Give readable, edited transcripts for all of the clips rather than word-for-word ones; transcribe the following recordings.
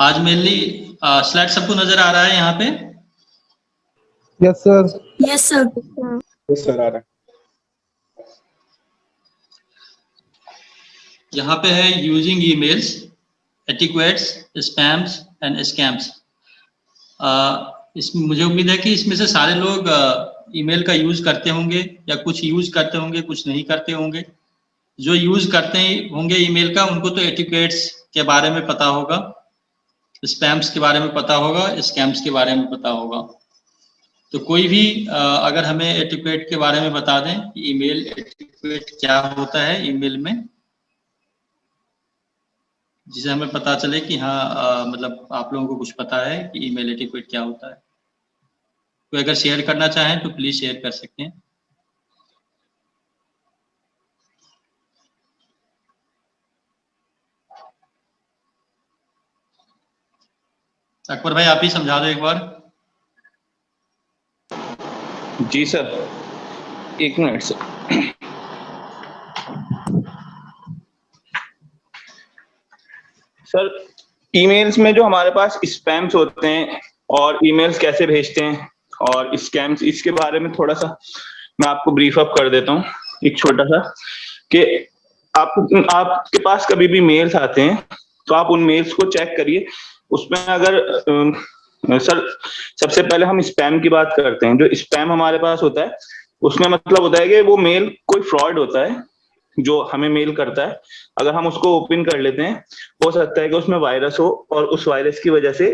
आज mainly slide सबको नजर आ रहा है यहाँ पे? Yes sir. Yes sir. Yes sir, आ रहा है। यहाँ पे है using emails, etiquettes, spams and scams. इसमें मुझे उम्मीद है कि इसमें से सारे लोग ईमेल का यूज करते होंगे, या कुछ यूज करते होंगे, कुछ नहीं करते होंगे। जो यूज करते होंगे ईमेल का, उनको तो एटिक्वेट्स के बारे में पता होगा, स्पैम्स के बारे में पता होगा, स्कैम्स के बारे में पता होगा। तो कोई भी अगर हमें एटिक्वेट के बारे में बता दें कि ईमेल एटिक्वेट क्या होता है ईमेल में, जिसे हमें पता चले कि हाँ मतलब आप लोगों को कुछ पता है कि ईमेल एटिक्वेट क्या होता है। तो अगर शेयर करना चाहें तो प्लीज शेयर कर सकते हैं। अकबर भाई आप ही समझा दो एक बार। जी सर, एक मिनट सर। सर ईमेल्स में जो हमारे पास स्पैम्स होते हैं और ईमेल्स कैसे भेजते हैं और स्कैम्स, इसके बारे में थोड़ा सा मैं आपको ब्रीफ अप कर देता हूँ, एक छोटा सा। कि आपके पास कभी भी मेल्स आते हैं तो आप उन मेल्स को चेक करिए। उसमें अगर सर सबसे पहले हम स्पैम की बात करते हैं। जो स्पैम हमारे पास होता है उसमें मतलब होता है कि वो मेल कोई फ्रॉड होता है जो हमें मेल करता है। अगर हम उसको ओपन कर लेते हैं, हो सकता है कि उसमें वायरस हो और उस वायरस की वजह से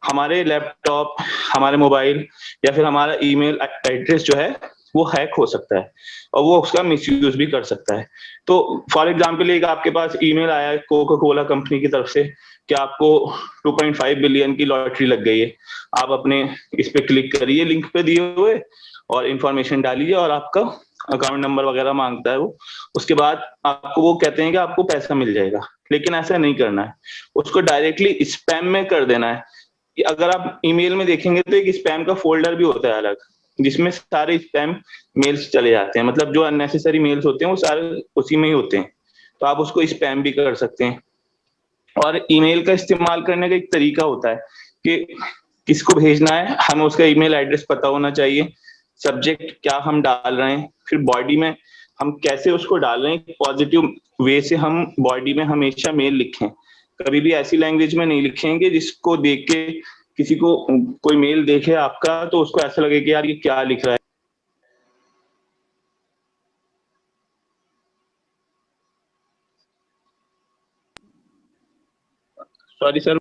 हमारे लैपटॉप, हमारे मोबाइल या फिर हमारा ईमेल एड्रेस जो है वो हैक हो सकता है और वो उसका मिसयूज भी कर सकता है। तो फॉर एग्जांपल एक आपके पास ईमेल आया है कोका कोला कंपनी की तरफ से कि आपको 2.5 बिलियन की लॉटरी लग गई है। आप अपने इस पे क्लिक करिए, लिंक पे दिए हुए, और इंफॉर्मेशन डालिए और आपका अकाउंट नंबर वगैरह मांगता है वो। उसके बाद आपको वो कहते हैं कि आपको पैसा मिल जाएगा, लेकिन ऐसा नहीं करना है। उसको डायरेक्टली स्पैम में कर देना है। कि अगर आप ईमेल में देखेंगे तो एक स्पैम का फोल्डर भी होता है अलग, जिसमें सारे स्पैम मेल्स चले जाते हैं। मतलब जो अननेसेसरी मेल्स होते हैं वो सारे उसी में ही होते हैं। तो आप उसको स्पैम भी कर सकते हैं। और ईमेल का इस्तेमाल करने का एक तरीका होता है कि किसको भेजना है, हमें उसका ईमेल एड्रेस पता होना चाहिए, सब्जेक्ट क्या हम डाल रहे हैं, फिर बॉडी में हम कैसे उसको डाल रहे हैं। पॉजिटिव वे से हम बॉडी में हमेशा मेल लिखें, कभी भी ऐसी लैंग्वेज में नहीं लिखेंगे जिसको देख के किसी को कोई मेल देखे आपका तो उसको ऐसा लगे कि यार ये क्या लिख रहा है। Sorry sir,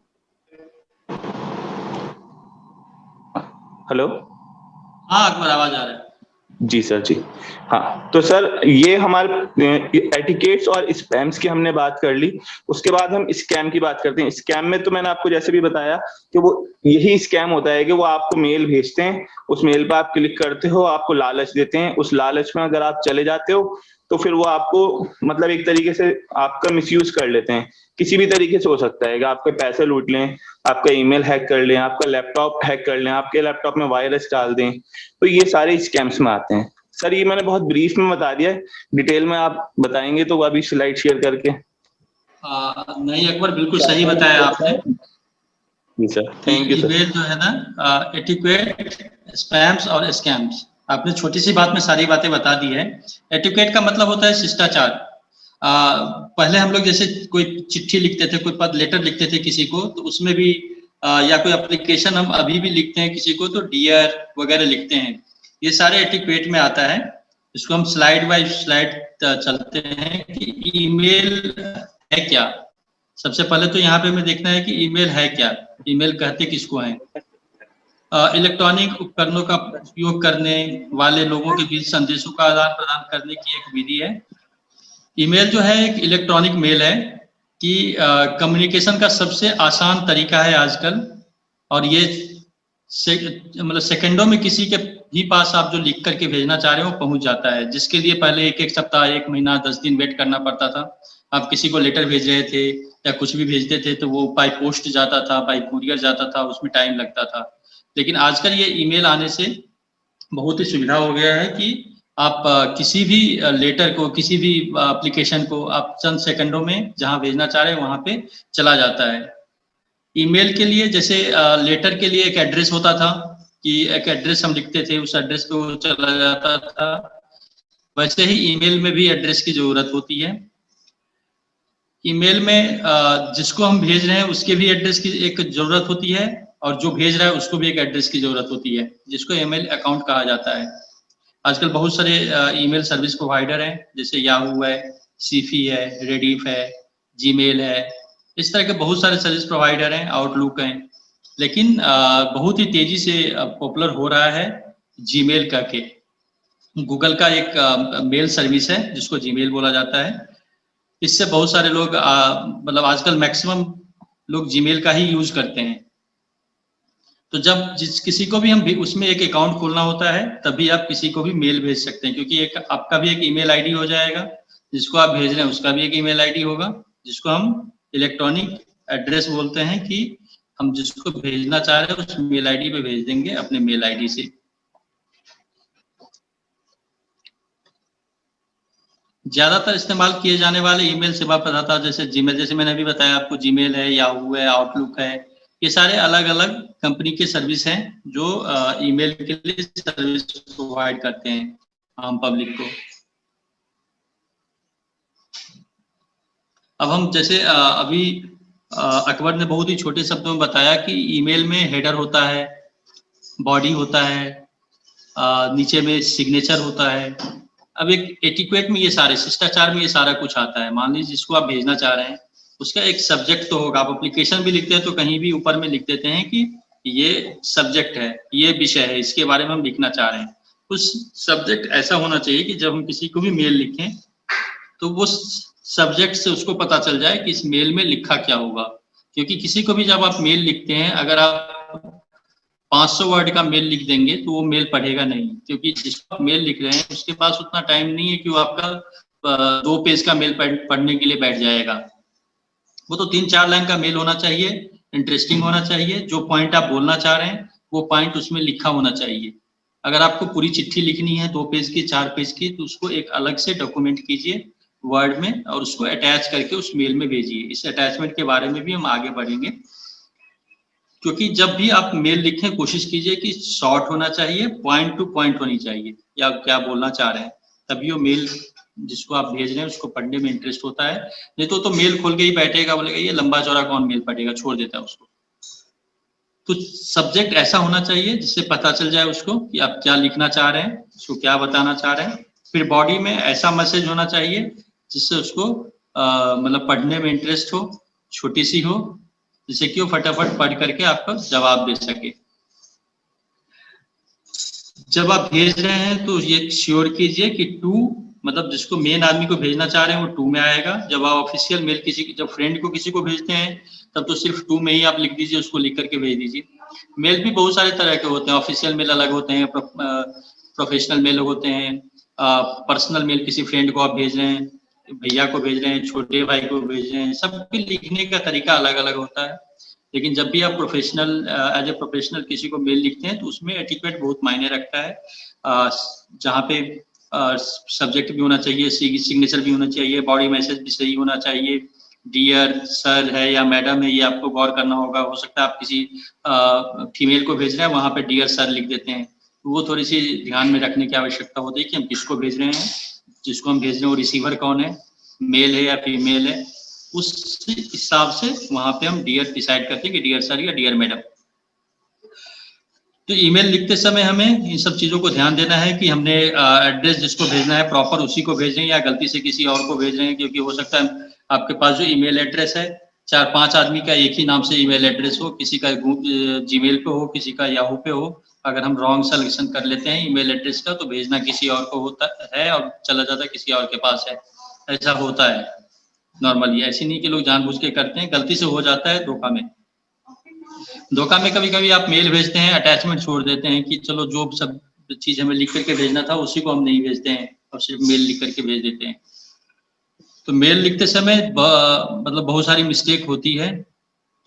hello. हाँ अकबर आवाज आ रहा है। जी सर जी। हाँ तो सर ये हमारे एटिकेट्स और स्पैम्स की हमने बात कर ली। उसके बाद हम स्कैम की बात करते हैं। स्कैम में तो मैंने आपको जैसे भी बताया कि वो यही स्कैम होता है कि वो आपको मेल भेजते हैं, उस मेल पर आप क्लिक करते हो, आपको लालच देते हैं। उस लालच में अगर आप चले जाते हो तो फिर वो आपको मतलब एक तरीके से आपका मिसयूज कर लेते हैं। किसी भी तरीके से हो सकता है कि आपके पैसे लूट लें, आपका ईमेल हैक कर लें, आपका लैपटॉप हैक कर लें, आपके लैपटॉप में वायरस डाल दें। तो ये सारे स्कैम्स में आते हैं। सर ये मैंने बहुत ब्रीफ में बता दिया है, डिटेल में आप बताएंगे तो अभी स्लाइड शेयर करके। नहीं अकबर, बिल्कुल सही बताया आपने। जी sir, thank you sir. Email जो है ना, एटिक्वेट, स्पैम्स और स्कैम्स, आपने छोटी सी बात में सारी बातें बता दी है। एटिक्वेट का मतलब होता है शिष्टाचार। पहले हम लोग जैसे कोई चिट्ठी लिखते थे, कोई पद लेटर लिखते थे किसी को, तो उसमें भी या कोई एप्लीकेशन हम अभी भी लिखते हैं किसी को तो डियर वगैरह लिखते हैं। ये सारे एटिक्वेट में आता है। इसको हम स्लाइड बाय स्लाइड चलते हैं कि ईमेल है क्या। सबसे पहले तो यहाँ पे हमें देखना है कि ईमेल है क्या, ईमेल कहते किसको हैं। इलेक्ट्रॉनिक उपकरणों का उपयोग करने वाले लोगों के बीच संदेशों का आदान प्रदान करने की एक विधि है। ईमेल जो है एक इलेक्ट्रॉनिक मेल है कि कम्युनिकेशन का सबसे आसान तरीका है आजकल। और ये मतलब सेकंडों में किसी के भी पास आप जो लिख करके भेजना चाह रहे हो पहुंच जाता है, जिसके लिए पहले एक सप्ताह, 1 महीना, 10 दिन वेट करना पड़ता था। आप किसी को लेटर भेज रहे थे या कुछ भी भेजते थे तो वो बाई पोस्ट जाता था, बाई कुरियर जाता था, उसमें टाइम लगता था। लेकिन आजकल ये ईमेल आने से बहुत ही सुविधा हो गया है कि आप किसी भी लेटर को, किसी भी एप्लीकेशन को आप चंद सेकंडों में जहां भेजना चाह रहे हैं वहां पे चला जाता है। ईमेल के लिए जैसे लेटर के लिए एक एड्रेस होता था कि एक एड्रेस हम लिखते थे, उस एड्रेस पे वो चला जाता था, वैसे ही ईमेल में भी एड्रेस की जरूरत होती है। ईमेल में जिसको हम भेज रहे हैं उसके भी एड्रेस की एक जरूरत होती है, और जो भेज रहा है उसको भी एक एड्रेस की जरूरत होती है, जिसको ईमेल अकाउंट कहा जाता है। आजकल बहुत सारे ईमेल सर्विस प्रोवाइडर हैं, जैसे याहू है, सीफी है, रेडिफ है, जीमेल है, इस तरह के बहुत सारे सर्विस प्रोवाइडर हैं, आउटलुक हैं। लेकिन बहुत ही तेजी से पॉपुलर हो रहा है जीमेल करके। गूगल का एक मेल सर्विस है जिसको जीमेल बोला जाता है। इससे बहुत सारे लोग मतलब आजकल मैक्सिमम लोग जीमेल का ही यूज करते हैं। तो जब किसी को भी हम उसमें एक अकाउंट खोलना होता है, तभी आप किसी को भी मेल भेज सकते हैं, क्योंकि एक आपका भी एक ईमेल आईडी हो जाएगा, जिसको आप भेज रहे हैं उसका भी एक ईमेल आईडी होगा, जिसको हम इलेक्ट्रॉनिक एड्रेस बोलते हैं, कि हम जिसको भेजना चाह रहे हैं उस मेल आईडी पे भेज देंगे अपने मेल आईडी से। ज्यादातर इस्तेमाल किए जाने वाले ईमेल सेवा प्रदाता जैसे जीमेल, जैसे मैंने अभी बताया आपको, जीमेल है, याहू है, आउटलुक है, ये सारे अलग अलग कंपनी के सर्विस हैं जो ईमेल के लिए सर्विस प्रोवाइड करते हैं आम पब्लिक को। अब हम जैसे अभी अकबर ने बहुत ही छोटे शब्दों में बताया कि ईमेल में हेडर होता है, बॉडी होता है, नीचे में सिग्नेचर होता है। अब एक एटिक्वेट में ये सारे शिष्टाचार में ये सारा कुछ आता है। मान लीजिए जिसको आप भेजना चाह रहे हैं उसका एक सब्जेक्ट तो होगा। आप एप्लीकेशन भी लिखते हैं तो कहीं भी ऊपर में लिख देते हैं कि ये सब्जेक्ट है, ये विषय है, इसके बारे में हम लिखना चाह रहे हैं। उस सब्जेक्ट ऐसा होना चाहिए कि जब हम किसी को भी मेल लिखें तो वो सब्जेक्ट से उसको पता चल जाए कि इस मेल में लिखा क्या होगा। क्योंकि किसी को भी जब आप मेल लिखते हैं, अगर आप 500 वर्ड का मेल लिख देंगे तो वो मेल पढ़ेगा नहीं, क्योंकि जिसको आप मेल लिख रहे हैं उसके पास उतना टाइम नहीं है कि वो आपका 2 पेज का मेल पढ़ने के लिए बैठ जाएगा। वो तो 3-4 लाइन का मेल होना चाहिए, इंटरेस्टिंग होना चाहिए, जो पॉइंट आप बोलना चाह रहे हैं वो पॉइंट उसमें लिखा होना चाहिए। अगर आपको पूरी चिट्ठी लिखनी है 2 पेज की, 4 पेज की, तो उसको एक अलग से डॉक्यूमेंट कीजिए वर्ड में और उसको अटैच करके उस मेल में भेजिए। इस अटैचमेंट के बारे में भी हम आगे बढ़ेंगे, क्योंकि जब भी आप मेल लिखें कोशिश कीजिए कि शॉर्ट होना चाहिए, पॉइंट टू पॉइंट होनी चाहिए, या क्या बोलना चाह रहे हैं, तभी वो मेल जिसको आप भेज रहे हैं उसको पढ़ने में इंटरेस्ट होता है। नहीं तो मेल खोल के ही बैठेगा, बोलेगा ये लंबा चौड़ा कौन मेल पढ़ेगा, छोड़ देता है उसको। तो सब्जेक्ट ऐसा होना चाहिए जिससे पता चल जाए उसको कि आप क्या लिखना चाह रहे हैं, उसको क्या बताना चाह रहे हैं। फिर बॉडी में ऐसा मैसेज होना चाहिए जिससे उसको मतलब पढ़ने में इंटरेस्ट हो, छोटी सी हो, जिससे कि वो फटाफट पढ़ करके आपको जवाब दे सके। जब आप भेज रहे हैं तो ये श्योर कीजिए कि टू, मतलब जिसको मेन आदमी को भेजना चाह रहे हैं वो टू में आएगा। जब आप ऑफिशियल मेल जब फ्रेंड को किसी को भेजते हैं तब तो सिर्फ टू में ही आप लिख दीजिए, उसको लिख करके भेज दीजिए। मेल भी बहुत सारे तरह के होते हैं, ऑफिशियल मेल अलग होते हैं, प्रोफेशनल मेल होते हैं, पर्सनल मेल किसी फ्रेंड को आप भेज रहे हैं, भैया को भेज रहे हैं, छोटे भाई को भेज रहे हैं, सबके लिखने का तरीका अलग अलग होता है। लेकिन जब भी आप प्रोफेशनल एज ए प्रोफेशनल किसी को मेल लिखते हैं तो उसमें एटिक्वेट बहुत मायने रखता है। जहाँ पे सब्जेक्ट भी होना चाहिए, सिग्नेचर भी होना चाहिए, बॉडी मैसेज भी सही होना चाहिए। डियर सर है या मैडम है, ये आपको गौर करना होगा। हो सकता है आप किसी फीमेल को भेज रहे हैं, वहां पे डियर सर लिख देते हैं, तो वो थोड़ी सी ध्यान में रखने की आवश्यकता होती है कि हम किसको भेज रहे हैं, जिसको हम भेज रहे हैं वो रिसीवर कौन है, मेल है या फीमेल है। उस हिसाब से वहां पे हम डियर डिसाइड करते हैं कि डियर सर या डियर मैडम। तो ईमेल लिखते समय हमें इन सब चीजों को ध्यान देना है कि हमने एड्रेस जिसको भेजना है प्रॉपर उसी को भेज रहे हैं या गलती से किसी और को भेज रहे हैं। क्योंकि हो सकता है आपके पास जो ईमेल एड्रेस है 4-5 आदमी का एक ही नाम से ईमेल एड्रेस हो, किसी का जीमेल पे हो, किसी का याहू पे हो। अगर हम रॉन्ग सिलेक्शन कर लेते हैं ईमेल एड्रेस का तो भेजना किसी और को होता है और चला जाता है किसी और के पास है। ऐसा होता है नॉर्मली, ऐसी नहीं कि लोग जानबूझ के करते हैं, गलती से हो जाता है धोखा में। धोखा में कभी कभी आप मेल भेजते हैं, अटैचमेंट छोड़ देते हैं कि चलो जो सब चीज हमें लिख करके भेजना था उसी को हम नहीं भेजते हैं और सिर्फ मेल लिख करके भेज देते हैं। तो मेल लिखते समय मतलब बहुत सारी मिस्टेक होती है।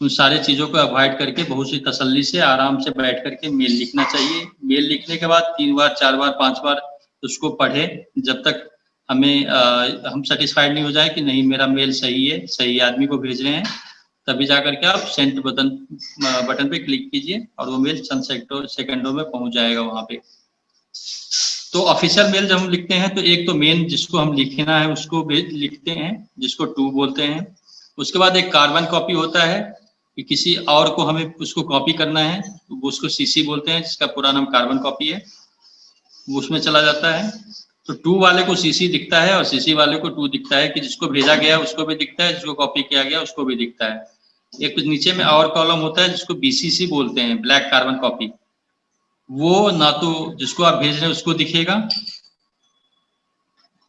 उन सारे चीजों को अवॉइड करके बहुत सी तसल्ली से आराम से बैठ करके मेल लिखना चाहिए। मेल लिखने के बाद 3 बार 4 बार 5 बार उसको पढ़े, जब तक हम सेटिस्फाइड नहीं हो जाए कि नहीं मेरा मेल सही है, सही आदमी को भेज रहे हैं, तभी जाकर के आप सेंड बटन पे क्लिक कीजिए और वो मेल चंद सेकंडों में पहुंच जाएगा वहां पे। तो ऑफिशियल मेल जब हम लिखते हैं तो एक तो मेन जिसको हम लिखना है उसको लिखते हैं, जिसको टू बोलते हैं। उसके बाद एक कार्बन कॉपी होता है कि किसी और को हमें उसको कॉपी करना है, तो उसको सीसी बोलते हैं, जिसका पूरा नाम कार्बन कॉपी है, वो उसमें चला जाता है। तो टू वाले को सीसी दिखता है और सीसी वाले को टू दिखता है, कि जिसको भेजा गया उसको भी दिखता है, जिसको कॉपी किया गया उसको भी दिखता है। एक नीचे में और कॉलम होता है जिसको बीसीसी बोलते हैं, ब्लैक कार्बन कॉपी। वो ना तो जिसको आप भेज रहे हैं उसको दिखेगा,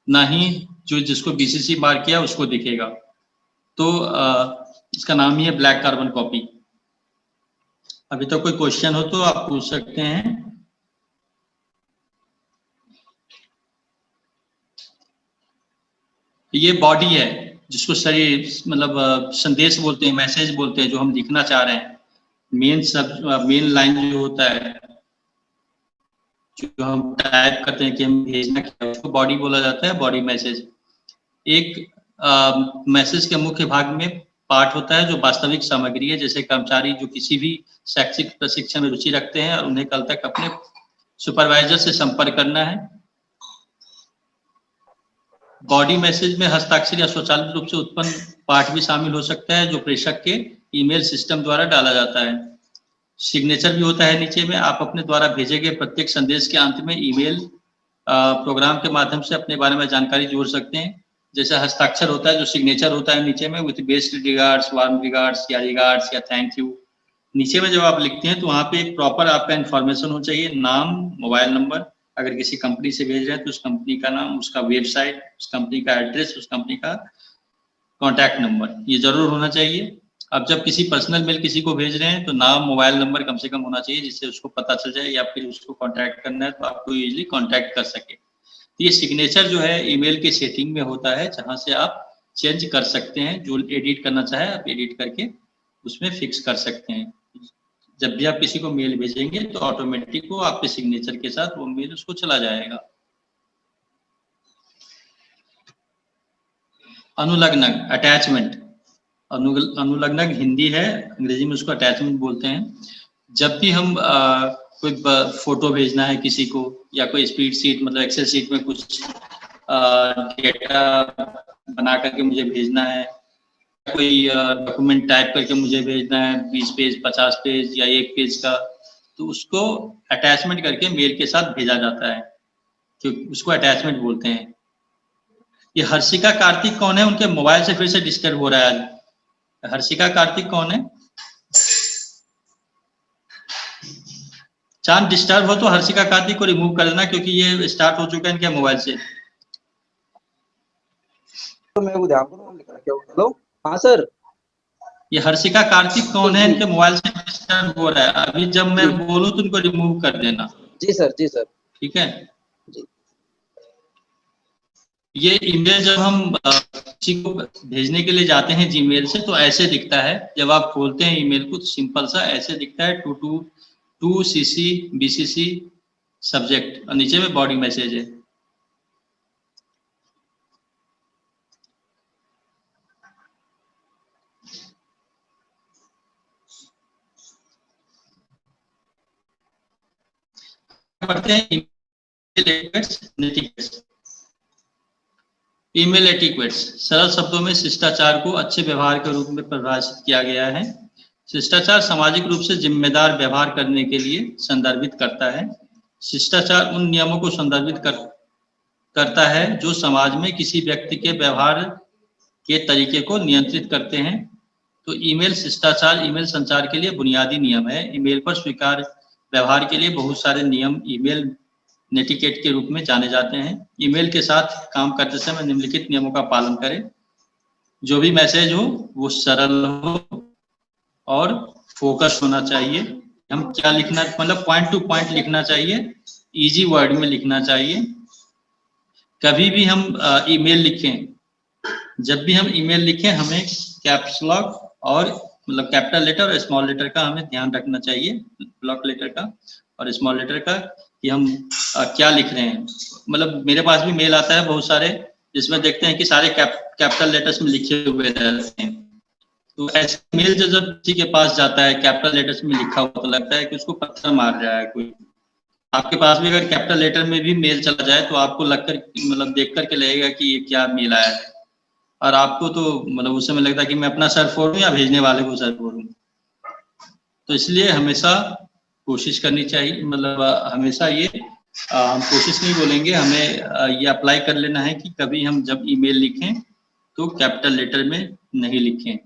ना ही जो जिसको बीसीसी मार्क किया उसको दिखेगा। तो इसका नाम ही है ब्लैक कार्बन कॉपी। अभी तो कोई क्वेश्चन हो तो आप पूछ सकते हैं। ये बॉडी है जिसको शरीर मतलब संदेश बोलते हैं, मैसेज बोलते हैं, जो हम लिखना चाह रहे हैं। मेन लाइन जो होता है, जो हम टाइप करते हैं कि हम भेजना क्या है, उसको बॉडी बोला जाता है, बॉडी मैसेज। एक मैसेज के मुख्य भाग में पार्ट होता है जो वास्तविक सामग्री है, जैसे कर्मचारी जो किसी भी शैक्षिक प्रशिक्षण में रुचि रखते हैं और उन्हें कल तक अपने सुपरवाइजर से संपर्क करना है। बॉडी मैसेज में हस्ताक्षर या स्वचालित रूप से उत्पन्न पाठ भी शामिल हो सकता है, जो प्रेषक के ईमेल सिस्टम द्वारा डाला जाता है। सिग्नेचर भी होता है नीचे में। आप अपने द्वारा भेजे गए प्रत्येक संदेश के अंत में ईमेल प्रोग्राम के माध्यम से अपने बारे में जानकारी जोड़ सकते हैं। जैसे हस्ताक्षर होता है, जो सिग्नेचर होता है नीचे में, with best regards, warm regards या थैंक यू। नीचे में जब आप लिखते हैं तो वहाँ पे एक प्रॉपर आपका इन्फॉर्मेशन होना चाहिए, नाम, मोबाइल नंबर, अगर किसी कंपनी से भेज रहे हैं तो उस कंपनी का नाम, उसका वेबसाइट, उस कंपनी का एड्रेस, उस कंपनी का कॉन्टैक्ट नंबर, ये जरूर होना चाहिए। अब जब किसी पर्सनल मेल किसी को भेज रहे हैं तो नाम, मोबाइल नंबर कम से कम होना चाहिए, जिससे उसको पता चल जाए, या फिर उसको कॉन्टैक्ट करना है तो आपको इजीली कॉन्टैक्ट कर सके। तो ये सिग्नेचर जो है ईमेल के सेटिंग में होता है, जहाँ से आप चेंज कर सकते हैं, जो एडिट करना चाहे आप एडिट करके उसमें फिक्स कर सकते हैं। जब भी आप किसी को मेल भेजेंगे तो ऑटोमेटिक वो आपके सिग्नेचर के साथ वो मेल उसको चला जाएगा। अनुलग्नक, अटैचमेंट। अनुलग्नक हिंदी है, अंग्रेजी में उसको अटैचमेंट बोलते हैं। जब भी हम कोई फोटो भेजना है किसी को, या कोई स्प्रेड शीट मतलब एक्सेल शीट में कुछ डेटा बना करके मुझे भेजना है, कोई डॉक्यूमेंट टाइप करके मुझे भेजना है 20 पेज, 50 पेज या 1 पेज का, तो उसको अटैचमेंट करके मेल के साथ भेजा जाता है, तो उसको अटैचमेंट बोलते हैं। ये हर्षिका कार्तिक कौन है? उनके मोबाइल से फिर से डिस्टर्ब हो रहा है। हर्षिका कार्तिक कौन है? चांद डिस्टर्ब हो तो हर्षिका कार्तिक को रिमूव कर देना, क्योंकि ये स्टार्ट हो चुका है इनके मोबाइल से। तो मैं वो ध्यान करूँ क्या? हेलो, हाँ सर। ये हर्षिका कार्तिक कौन है? इनके मोबाइल से डिस्टर्ब हो रहा है। अभी जब मैं बोलूं तो इनको रिमूव कर देना। जी सर, जी सर। ठीक है जी। ये ईमेल जब हम किसी को भेजने के लिए जाते हैं जीमेल से, तो ऐसे दिखता है। जब आप खोलते हैं ईमेल को तो सिंपल सा ऐसे दिखता है, टू सीसी बीसीसी सब्जेक्ट, और नीचे में बॉडी मैसेज है। पढ़ते हैं ईमेल एटिक्वेट्स। ईमेल एटिक्वेट्स सरल शब्दों में शिष्टाचार को अच्छे व्यवहार के रूप में परिभाषित किया गया है। शिष्टाचार सामाजिक रूप से जिम्मेदार व्यवहार करने के लिए संदर्भित करता है। शिष्टाचार उन नियमों को संदर्भित करता है जो समाज में किसी व्यक्ति के व्यवहार के तरीके को नियंत्रित करते हैं। तो ईमेल शिष्टाचार ईमेल संचार के लिए बुनियादी नियम है। ईमेल पर स्वीकार व्यवहार के लिए बहुत सारे नियम ईमेल नेटिकेट के रूप में जाने जाते हैं। ईमेल के साथ काम करते समय निम्नलिखित नियमों का पालन करें। जो भी मैसेज हो वो सरल हो और फोकस होना चाहिए। हम क्या लिखना, मतलब पॉइंट टू पॉइंट लिखना चाहिए, इजी वर्ड में लिखना चाहिए। कभी भी हम ईमेल लिखें, जब भी हम ईमेल लिखें हमें कैप्स लॉक और मतलब कैपिटल लेटर और स्मॉल लेटर का हमें ध्यान रखना चाहिए, ब्लॉक लेटर का और स्मॉल लेटर का, कि हम क्या लिख रहे हैं। मतलब मेरे पास भी मेल आता है बहुत सारे, जिसमें देखते हैं कि सारे कैपिटल लेटर्स में लिखे हुए रहते हैं। तो ऐसे मेल जब किसी के पास जाता है कैपिटल लेटर्स में लिखा हुआ, तो लगता है कि उसको पत्थर मार रहा है कोई। आपके पास भी अगर कैपिटल लेटर में भी मेल चला जाए तो आपको लगकर मतलब देख करके लगेगा कि ये क्या मेल आया है, और आपको तो मतलब उस समय लगता है कि मैं अपना सर फोड़ूं या भेजने वाले को सर फोड़ूं। तो इसलिए हमेशा कोशिश करनी चाहिए, मतलब हमेशा ये हम कोशिश नहीं बोलेंगे, हमें ये अप्लाई कर लेना है कि कभी हम जब ईमेल लिखें तो कैपिटल लेटर में नहीं लिखें।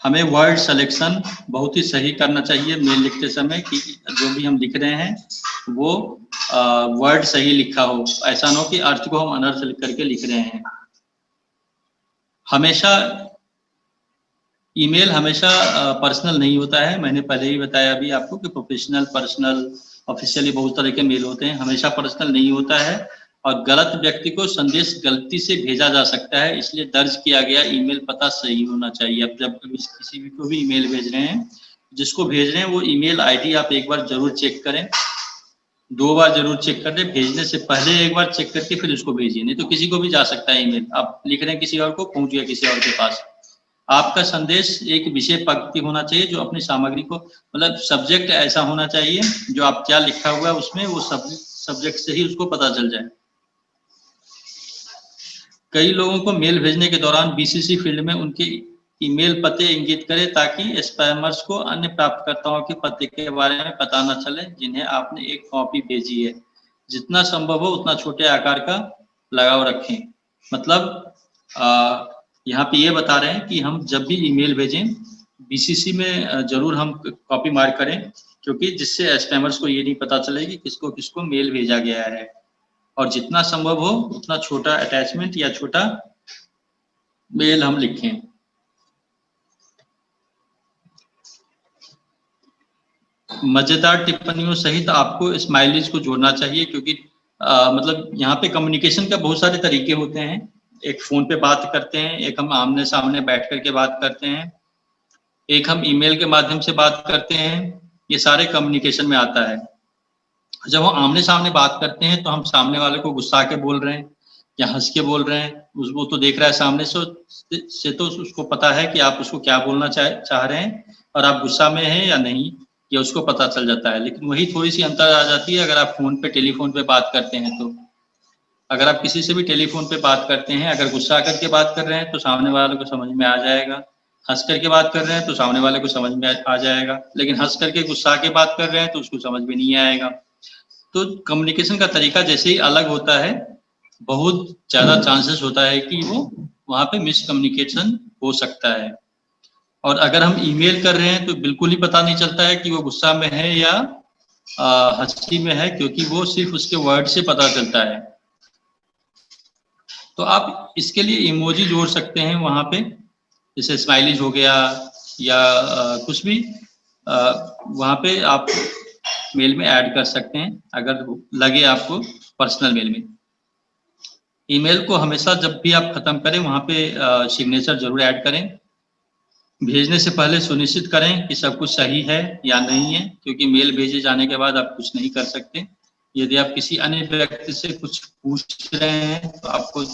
हमें वर्ड सिलेक्शन बहुत ही सही करना चाहिए मेल लिखते समय, कि जो भी हम लिख रहे हैं वो वर्ड सही लिखा हो, ऐसा ना हो कि अर्थ को हम अनर्थ लिख करके लिख रहे हैं। हमेशा ईमेल हमेशा पर्सनल नहीं होता है, मैंने पहले ही बताया अभी आपको कि प्रोफेशनल, पर्सनल, ऑफिशियली बहुत तरह के मेल होते हैं, हमेशा पर्सनल नहीं होता है। और गलत व्यक्ति को संदेश गलती से भेजा जा सकता है, इसलिए दर्ज किया गया ईमेल पता सही होना चाहिए। अब जब किसी भी को भी ईमेल भेज रहे हैं, जिसको भेज रहे हैं वो ईमेल आईडी आप एक बार जरूर चेक करें, 2 बार जरूर चेक कर दें, भेजने से पहले एक बार चेक करके फिर उसको भेजिए, नहीं तो किसी को भी जा सकता है ईमेल। आप लिख रहे हैं किसी और को, पहुंच गया किसी और के पास। आपका संदेश एक विषय पंक्ति होना चाहिए जो अपनी सामग्री को, मतलब सब्जेक्ट ऐसा होना चाहिए जो आप क्या लिखा हुआ है उसमें वो सब्जेक्ट से ही उसको पता चल जाए। कई लोगों को मेल भेजने के दौरान बीसीसी फील्ड में उनके ईमेल पते इंगित करें ताकि स्पैमर्स को अन्य प्राप्तकर्ताओं के पते के बारे में पता न चले जिन्हें आपने एक कॉपी भेजी है। जितना संभव हो उतना छोटे आकार का लगाव रखें। मतलब यहाँ पे ये बता रहे हैं कि हम जब भी ईमेल भेजें बीसीसी में जरूर हम कॉपी मार्क करें, क्योंकि जिससे स्पैमर्स को ये नहीं पता चले कि किसको किसको मेल भेजा गया है। और जितना संभव हो उतना छोटा अटैचमेंट या छोटा मेल हम लिखें। मजेदार टिप्पणियों सहित आपको स्माइलीज को जोड़ना चाहिए, क्योंकि मतलब यहाँ पे कम्युनिकेशन का बहुत सारे तरीके होते हैं। एक फोन पे बात करते हैं, एक हम आमने सामने बैठ करके बात करते हैं, एक हम ईमेल के माध्यम से बात करते हैं, ये सारे कम्युनिकेशन में आता है। जब हम आमने सामने बात करते हैं तो हम सामने वाले को गुस्सा के बोल रहे हैं या हंस के बोल रहे हैं, वो तो देख रहा है सामने से तो उसको पता है कि आप उसको क्या बोलना चाह रहे हैं और आप गुस्सा में हैं या नहीं, ये उसको पता चल जाता है। लेकिन वही थोड़ी सी अंतर आ जाती है अगर आप फोन पे टेलीफोन पे बात करते हैं। तो अगर आप किसी से भी टेलीफोन पे बात करते हैं, अगर गुस्सा करके बात कर रहे हैं तो सामने वाले को समझ में आ जाएगा, हंस करके बात कर रहे हैं तो सामने वाले को समझ में आ जाएगा, लेकिन हंस करके गुस्सा के बात कर रहे हैं तो उसको समझ में नहीं आएगा। तो कम्युनिकेशन का तरीका जैसे ही अलग होता है, बहुत ज्यादा चांसेस होता है कि वो वहाँ पे मिसकम्युनिकेशन हो सकता है। और अगर हम ईमेल कर रहे हैं तो बिल्कुल ही पता नहीं चलता है कि वो गुस्सा में है या हंसी में है, क्योंकि वो सिर्फ उसके वर्ड से पता चलता है। तो आप इसके लिए इमोजी जोड़ सकते हैं वहाँ पे, जैसे स्माइलीज हो गया या कुछ भी वहाँ पे आप मेल में ऐड कर सकते हैं अगर लगे आपको पर्सनल मेल में। ईमेल को हमेशा जब भी आप खत्म करें वहाँ पे सिग्नेचर जरूर ऐड करें। भेजने से पहले सुनिश्चित करें कि सब कुछ सही है या नहीं है, क्योंकि मेल भेजे जाने के बाद आप कुछ नहीं कर सकते। यदि आप किसी अन्य व्यक्ति से कुछ पूछ रहे हैं तो आपको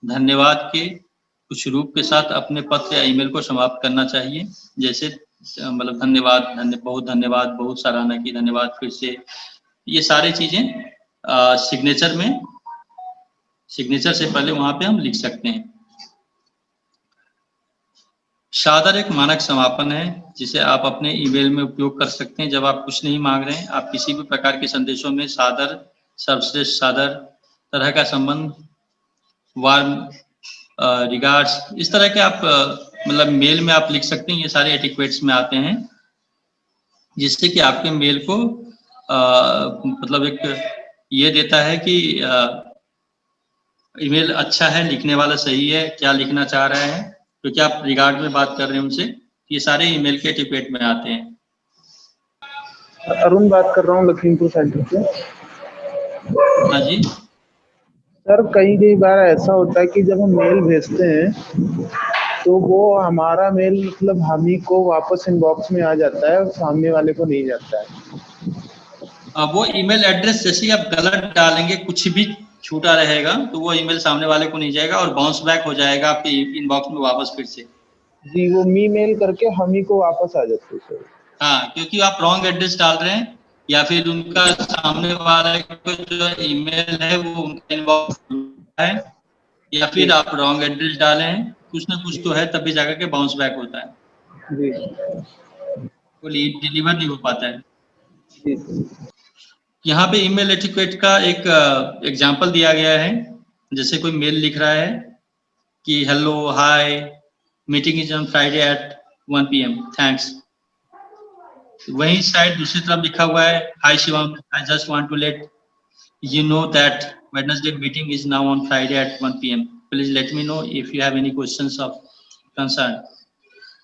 धन्यवाद के कुछ रूप के साथ अपने पत्र या ईमेल को समाप्त करना चाहिए, जैसे मतलब धन्यवाद, बहुत धन्यवाद, बहुत सराहना की, धन्यवाद फिर से। ये सारी चीजें सिग्नेचर से पहले वहां पे हम लिख सकते हैं। सादर एक मानक समापन है जिसे आप अपने ईमेल में उपयोग कर सकते हैं जब आप कुछ नहीं मांग रहे हैं। आप किसी भी प्रकार के संदेशों में सादर, सर्वश्रेष्ठ, सादर, तरह का संबंध, वार्म रिगार्ड्स, इस तरह के आप मतलब मेल में आप लिख सकते हैं। ये सारे एटिक्वेट्स में आते हैं, जिससे कि आपके मेल को मतलब एक ये देता है कि ईमेल अच्छा है, लिखने वाला सही है, क्या लिखना चाह रहा है, क्योंकि आप रिगार्ड में बात कर रहे हैं उनसे। ये सारे ईमेल के एटिक्वेट में आते हैं। अरुण बात कर रहा हूँ लखीमपुर सेंटर से। हाँ जी सर, कई बार ऐसा होता है कि जब हम मेल भेजते हैं तो वो हमारा मेल मतलब हम ही को वापस इनबॉक्स में आ जाता है और सामने वाले को नहीं जाता है। वो ईमेल एड्रेस जैसे ही आप गलत डालेंगे, कुछ भी छूटा रहेगा तो वो ईमेल सामने वाले को नहीं जाएगा और बाउंस बैक हो जाएगा आपके इनबॉक्स में वापस फिर से। जी, वो मी मेल करके हम ही को वापस आ जाते हैं सर। हाँ, क्योंकि आप रॉन्ग एड्रेस डाल रहे हैं या फिर उनका सामने वाले को जो ईमेल है वो उनका इनबॉक्स है, या फिर आप रॉन्ग एड्रेस डाले हैं, कुछ ना कुछ तो है, तभी जाकर के बाउंस बैक होता है, जी वो डिलीवर नहीं हो पाता है। जी यहाँ पे ईमेल एटिक्वेट का एक एग्जांपल दिया गया है। जैसे कोई मेल लिख रहा है कि hello hi meeting is on Friday at 1 PM thanks. वहीं साइड दूसरी तरफ लिखा हुआ है hi Shivam I just want to let you know that Wednesday meeting is now on Friday at 1 PM. Please let me know if you have any questions of concern.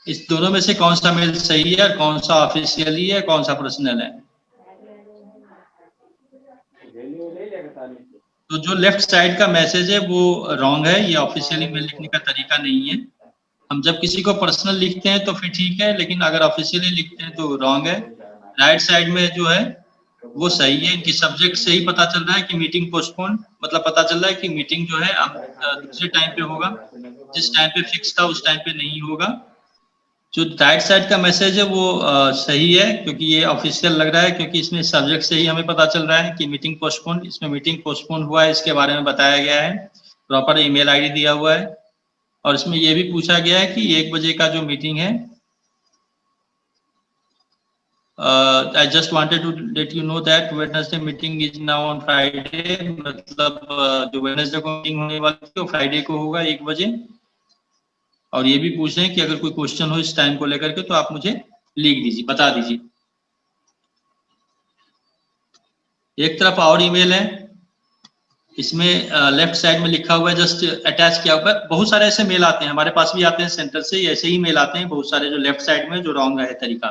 इस दोनों में से कौन सा मेल सही है, कौन सा ऑफिशियली है, कौन सा पर्सनल है? तो जो लेफ्ट साइड का मैसेज है वो रॉन्ग है, ये ऑफिशियली मेल लिखने का तरीका नहीं है। हम जब किसी को पर्सनल लिखते हैं तो फिर ठीक है, लेकिन अगर ऑफिशियली लिखते हैं तो रॉन्ग है। राइट साइड में जो है वो सही है, इनकी सब्जेक्ट से ही पता चल रहा है कि मीटिंग पोस्टपोन, मतलब पता चल रहा है कि मीटिंग जो है अब दूसरे टाइम पे होगा, जिस टाइम पे फिक्स था उस टाइम पे नहीं होगा। जो राइट साइड का मैसेज है वो सही है, क्योंकि ये ऑफिशियल लग रहा है, क्योंकि इसमें सब्जेक्ट से ही हमें पता चल रहा है कि मीटिंग पोस्टपोन, इसमें मीटिंग पोस्टपोन हुआ है इसके बारे में बताया गया है, प्रॉपर ईमेल आईडी दिया हुआ है, और इसमें ये भी पूछा गया है कि 1 बजे का जो मीटिंग है, I just wanted to let you know that Wednesday meeting is now on Friday, मतलब जो Wednesday को मीटिंग होने वाली थी वो फ्राइडे को होगा 1 बजे। और ये भी पूछ रहे हैं कि अगर कोई क्वेश्चन हो इस टाइम को लेकर के तो आप मुझे लिख दीजिए, बता दीजिए। एक तरफ और ईमेल है, इसमें लेफ्ट साइड में लिखा हुआ है, जस्ट अटैच किया हुआ है। बहुत सारे ऐसे मेल आते हैं, हमारे पास भी आते हैं सेंटर से, ऐसे ही मेल आते हैं बहुत सारे, जो लेफ्ट साइड में जो रॉन्ग है तरीका,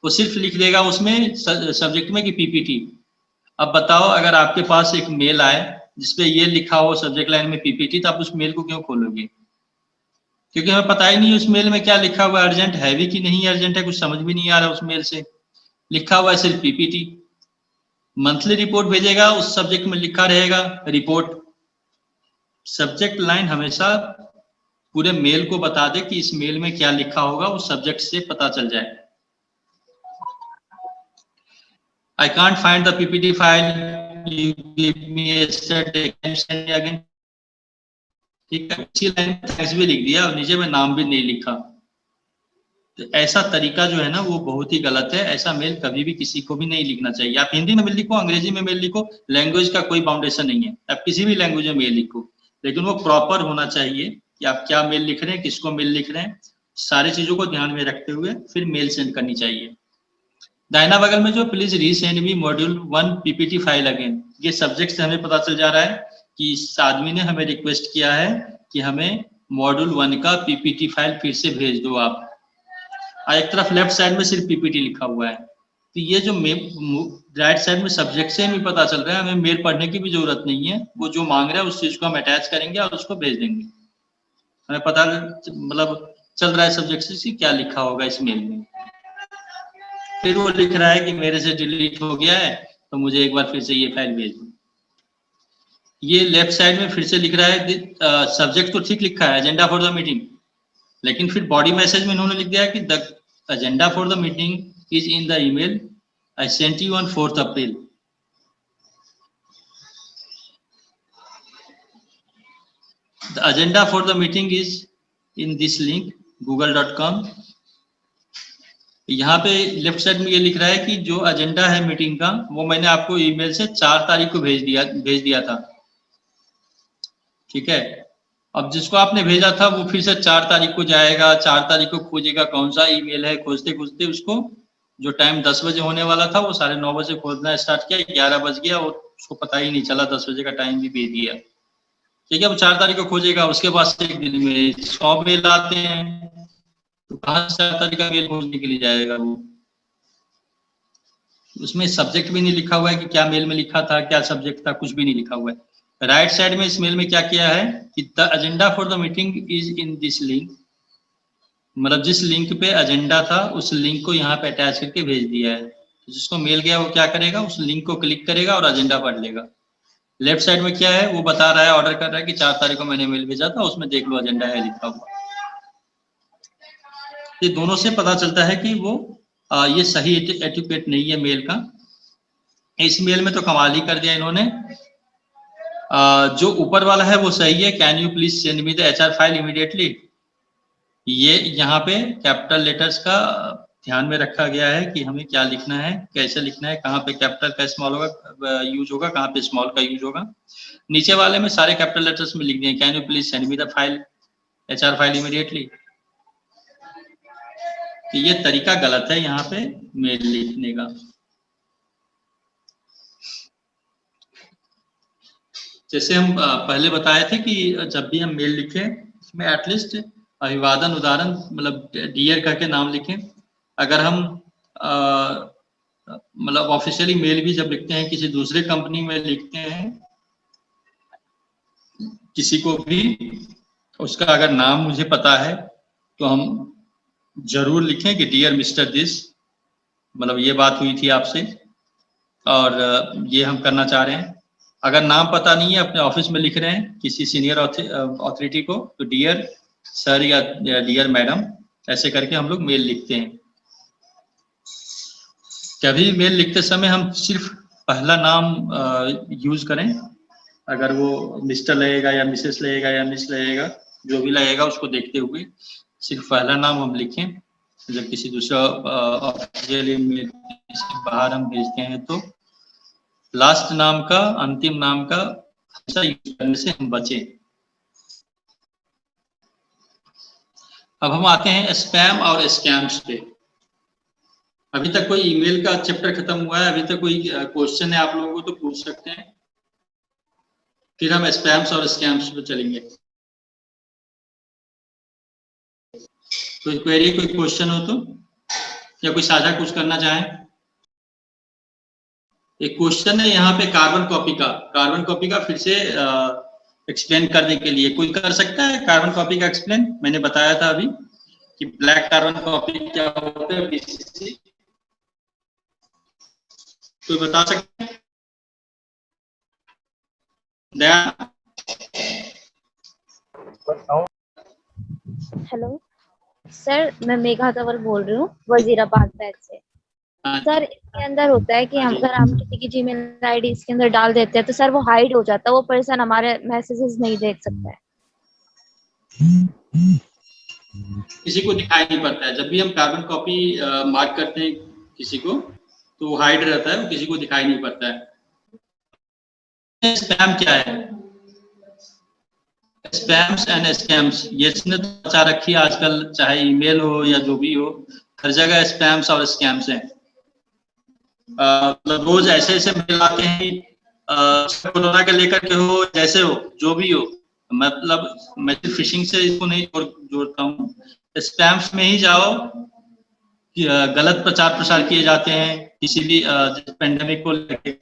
वो सिर्फ लिख देगा उसमें सब्जेक्ट में कि पीपीटी। अब बताओ, अगर आपके पास एक मेल आए जिसपे ये लिखा हो सब्जेक्ट लाइन में पीपीटी, तो आप उस मेल को क्यों खोलोगे? क्योंकि हमें पता ही नहीं उस मेल में क्या लिखा हुआ है, अर्जेंट है भी कि नहीं अर्जेंट है, कुछ समझ भी नहीं आ रहा उस मेल से। लिखा हुआ है सिर्फ पीपीटी। मंथली रिपोर्ट भेजेगा, उस सब्जेक्ट में लिखा रहेगा रिपोर्ट। सब्जेक्ट लाइन हमेशा पूरे मेल को बता दे कि इस मेल में क्या लिखा होगा, उस सब्जेक्ट से पता चल जाए। I can't find the PPT file. You give me yesterday. Can you send me again? ठीक है, इसी लाइन में थैंक्स भी लिख दिया और नीचे में नाम भी नहीं लिखा। तो ऐसा तरीका जो है ना वो बहुत ही गलत है। ऐसा मेल कभी भी किसी को भी नहीं लिखना चाहिए। आप हिंदी में मेल लिखो, अंग्रेजी में मेल लिखो, लैंग्वेज का कोई बाउंडेशन नहीं है, आप किसी भी लैंग्वेज में मेल लिखो, लेकिन वो प्रॉपर होना चाहिए कि आप क्या मेल लिख रहे हैं, किसको मेल लिख रहे हैं, सारी चीजों को ध्यान में रखते हुए फिर मेल सेंड करनी चाहिए। दाहिना बगल में जो please resend me module 1 PPT file again, ये सब्जेक्ट से हमें पता चल जा रहा है कि इस आदमी ने हमें रिक्वेस्ट किया है कि हमें मॉड्यूल 1 का पीपीटी फाइल फिर से भेज दो आप। एक तरफ लेफ्ट साइड में सिर्फ पीपीटी लिखा हुआ है, तो ये जो राइट साइड में सब्जेक्ट से हमें पता चल रहा है, हमें मेल पढ़ने की भी जरूरत नहीं है, वो जो मांग रहा है उस चीज को हम अटैच करेंगे और उसको भेज देंगे। हमें पता मतलब चल रहा है सब्जेक्ट से क्या लिखा होगा इस मेल में। फिर वो लिख रहा है कि मेरे से डिलीट हो गया है तो मुझे एक बार फिर से ये फाइल भेज दो। ये लेफ्ट साइड में फिर से लिख रहा है, सब्जेक्ट तो ठीक लिखा है, एजेंडा फॉर द मीटिंग, लेकिन फिर बॉडी मैसेज में इन्होंने लिख दिया है कि the agenda for the meeting is in the email I sent you on 4th April. The agenda for the meeting is in this link google.com। यहाँ पे लेफ्ट साइड में ये लिख रहा है कि जो एजेंडा है मीटिंग का वो मैंने आपको ईमेल से 4 तारीख को भेज दिया था, ठीक है। अब जिसको आपने भेजा था वो फिर से 4 तारीख को जाएगा, 4 तारीख को खोजेगा कौन सा ईमेल है, खोजते खोजते उसको जो टाइम 10 बजे होने वाला था वो 9:30 बजे खोजना स्टार्ट किया, 11 बज गया, वो उसको पता ही नहीं चला, 10 बजे का टाइम भी भेज दिया, ठीक है। अब 4 तारीख को खोजेगा, उसके पास एक दिन में 100 मेल आते हैं, तो कहाँ से 4 तारीख का मेल खोजने के लिए जाएगा वो? उसमें सब्जेक्ट भी नहीं लिखा हुआ है कि क्या मेल में लिखा था, क्या सब्जेक्ट था, कुछ भी नहीं लिखा हुआ है। राइट साइड में इस मेल में क्या किया है कि the agenda for the meeting is in this link, मतलब जिस लिंक पे एजेंडा था उस लिंक को यहाँ पे अटैच करके भेज दिया है। तो जिसको मेल गया वो क्या करेगा, उस लिंक को क्लिक करेगा और एजेंडा पढ़ लेगा। लेफ्ट साइड में क्या है वो बता रहा है, ऑर्डर कर रहा है कि 4 तारीख को मैंने मेल भेजा था, उसमें देख लो एजेंडा है लिखा हुआ। ये दोनों से पता चलता है कि वो ये सही एटिक्वेट नहीं है मेल का। इस मेल में तो कमाल ही कर दिया इन्होंने। जो ऊपर वाला है वो सही है, can you please send me the HR file immediately. ये यहाँ पे कैपिटल लेटर्स का ध्यान में रखा गया है कि हमें क्या लिखना है, कैसे लिखना है, कहाँ पे कैपिटल का स्मॉल होगा यूज होगा, कहाँ पे स्मॉल का यूज होगा। नीचे वाले में सारे कैपिटल लेटर्स में लिख दिए, can you please send me the file HR file immediately. तो ये तरीका गलत है यहाँ पे मेल लिखने का। जैसे हम पहले बताए थे कि जब भी हम मेल लिखें इसमें एटलीस्ट अभिवादन उदाहरण मतलब डियर करके नाम लिखें। अगर हम मतलब ऑफिशियली मेल भी जब लिखते हैं, किसी दूसरे कंपनी में लिखते हैं किसी को भी, उसका अगर नाम मुझे पता है तो हम जरूर लिखें कि डियर मिस्टर दिस, मतलब ये बात हुई थी आपसे और ये हम करना चाह रहे हैं। अगर नाम पता नहीं है, अपने ऑफिस में लिख रहे हैं किसी सीनियर अथॉरिटी को, तो डियर सर या डियर मैडम ऐसे करके हम लोग मेल लिखते हैं। कभी मेल लिखते समय हम सिर्फ पहला नाम यूज करें। अगर वो मिस्टर लगेगा या मिसेस लगेगा या मिस लगेगा, जो भी लगेगा उसको देखते हुए सिर्फ पहला नाम हम लिखें। जब किसी दूसरा ऑफिशियल मेल से बाहर हम भेजते हैं तो लास्ट नाम का, अंतिम नाम का हमेशा यूज करने से हम बचें। अब हम आते हैं स्पैम और स्कैम्स पे। अभी तक कोई ईमेल का चैप्टर खत्म हुआ है? अभी तक कोई क्वेश्चन है आप लोगों को तो पूछ सकते हैं, फिर हम स्पैम्स और स्कैम्स पे चलेंगे। कोई क्वेरी, कोई क्वेश्चन हो तो, या कोई साझा कुछ करना चाहें? एक क्वेश्चन है यहाँ पे कार्बन कॉपी का फिर से एक्सप्लेन करने के लिए कोई कर सकता है कार्बन कॉपी का एक्सप्लेन? मैंने बताया था अभी कि ब्लैक कार्बन कॉपी क्या होता है, बीसीसी कोई बता सकते हैं? हेलो सर, मैं मेघा कंवर बोल रही हूँ वजीराबाद बैच से। सर इसके अंदर होता है कि हम अगर हम किसी की जीमेल आईडी इसके अंदर डाल देते हैं तो सर वो हाइड हो जाता है, वो पर्सन हमारे मैसेजेस नहीं देख सकता है। किसी को दिखाई नहीं पड़ता है। जब भी हम कार्बन कॉपी मार्क करते हैं किसी को तो वो हाइड रहता है, वो किसी को दिखाई नहीं पड़ता है। स्पैम क्या है? स्पैम्स एंड स्कैम्स ये इसने तो बचा रखी है आजकल, चाहे ईमेल हो या जो भी हो, हर जगह स्पैम्स और स्कैम्स हैं। मतलब रोज ऐसे ऐसे मेल आते हैं, कोरोना के लेकर के हो, जैसे हो, जो भी हो। मतलब मैं सिर्फ फिशिंग से इसको नहीं जोड़ता हूँ, स्पैम्स में ही जाओ कि गलत प्रचार प्रसार किए जाते हैं किसी भी पेंडेमिक को लेकर,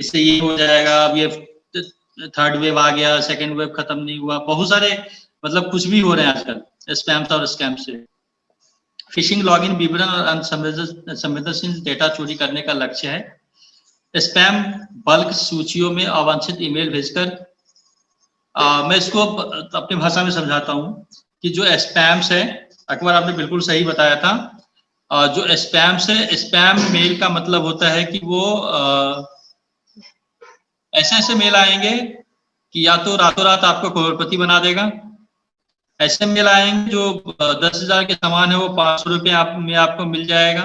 इससे ये हो जाएगा, अब ये थर्ड वेव आ गया, सेकेंड वेव खत्म नहीं हुआ, बहुत सारे मतलब कुछ भी हो रहे हैं आजकल स्पैम्स और स्कैम से। फिशिंग, लॉगिन विवरण और संवेदनशील डेटा चोरी करने का लक्ष्य है। स्पैम बल्क सूचियों में अवांछित ईमेल भेजकर, मैं इसको अपनी भाषा में समझाता हूँ कि जो स्पैम्स है, अकबर आपने बिल्कुल सही बताया था, जो स्पैम्स है, स्पैम मेल का मतलब होता है कि वो ऐसे ऐसे मेल आएंगे कि या तो रातों रात आपको करोड़पति बना देगा, ऐसे मेल आएंगे जो 10,000 के सामान है वो 500 रुपये में आपको मिल जाएगा।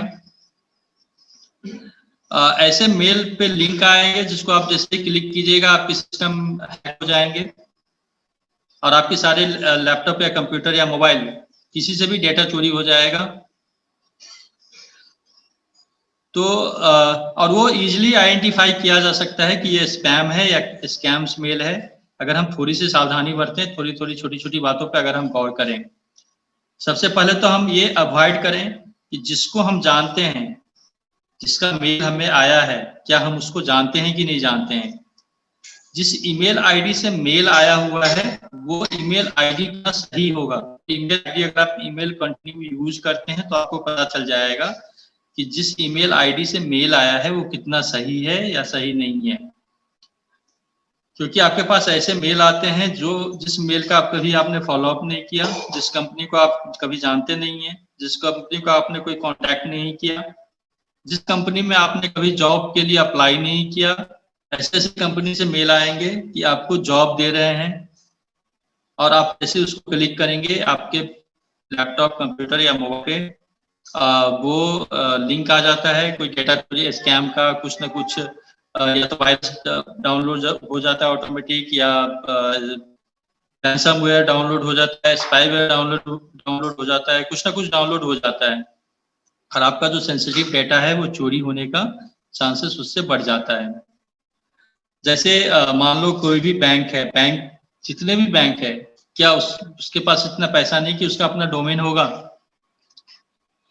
ऐसे मेल पे लिंक आएंगे जिसको आप जैसे क्लिक कीजिएगा आपके सिस्टम हैक हो जाएंगे और आपके सारे लैपटॉप या कंप्यूटर या मोबाइल किसी से भी डेटा चोरी हो जाएगा। तो और वो इजीली आइडेंटिफाई किया जा सकता है कि ये स्पैम है या स्कैम्स मेल है, अगर हम थोड़ी सी सावधानी बरतें, थोड़ी थोड़ी छोटी छोटी बातों पे अगर हम गौर करें। सबसे पहले तो हम ये अवॉइड करें कि जिसको हम जानते हैं, जिसका मेल हमें आया है, क्या हम उसको जानते हैं कि नहीं जानते हैं। जिस ईमेल आईडी से मेल आया हुआ है वो ईमेल आईडी का सही होगा। ईमेल आईडी अगर आप ईमेल कंटिन्यू यूज करते हैं तो आपको पता चल जाएगा कि जिस ईमेल आईडी से मेल आया है वो कितना सही है या सही नहीं है। क्योंकि आपके पास ऐसे मेल आते हैं जिस मेल का कभी आपने फॉलो अप नहीं किया, जिस कंपनी को आप कभी जानते नहीं है, जिस कंपनी को आपने कोई कांटेक्ट नहीं किया, जिस कंपनी में आपने कभी जॉब के लिए अप्लाई नहीं किया, ऐसे ऐसे कंपनी से मेल आएंगे कि आपको जॉब दे रहे हैं, और आप जैसे उसको क्लिक करेंगे आपके लैपटॉप, कंप्यूटर या मोबाइल पे वो लिंक आ जाता है, कोई डेटा चोरी स्कैम का कुछ ना कुछ, या तो वायरस डाउनलोड हो जाता है ऑटोमेटिक, या रैंसमवेयर डाउनलोड हो जाता है, स्पाईवेयर डाउनलोड हो जाता है, कुछ ना कुछ डाउनलोड हो जाता है, और आपका जो सेंसिटिव डेटा है वो चोरी होने का चांसेस उससे बढ़ जाता है। जैसे मान लो कोई भी बैंक है, बैंक जितने भी बैंक है, क्या उसके पास इतना पैसा नहीं कि उसका अपना डोमेन होगा?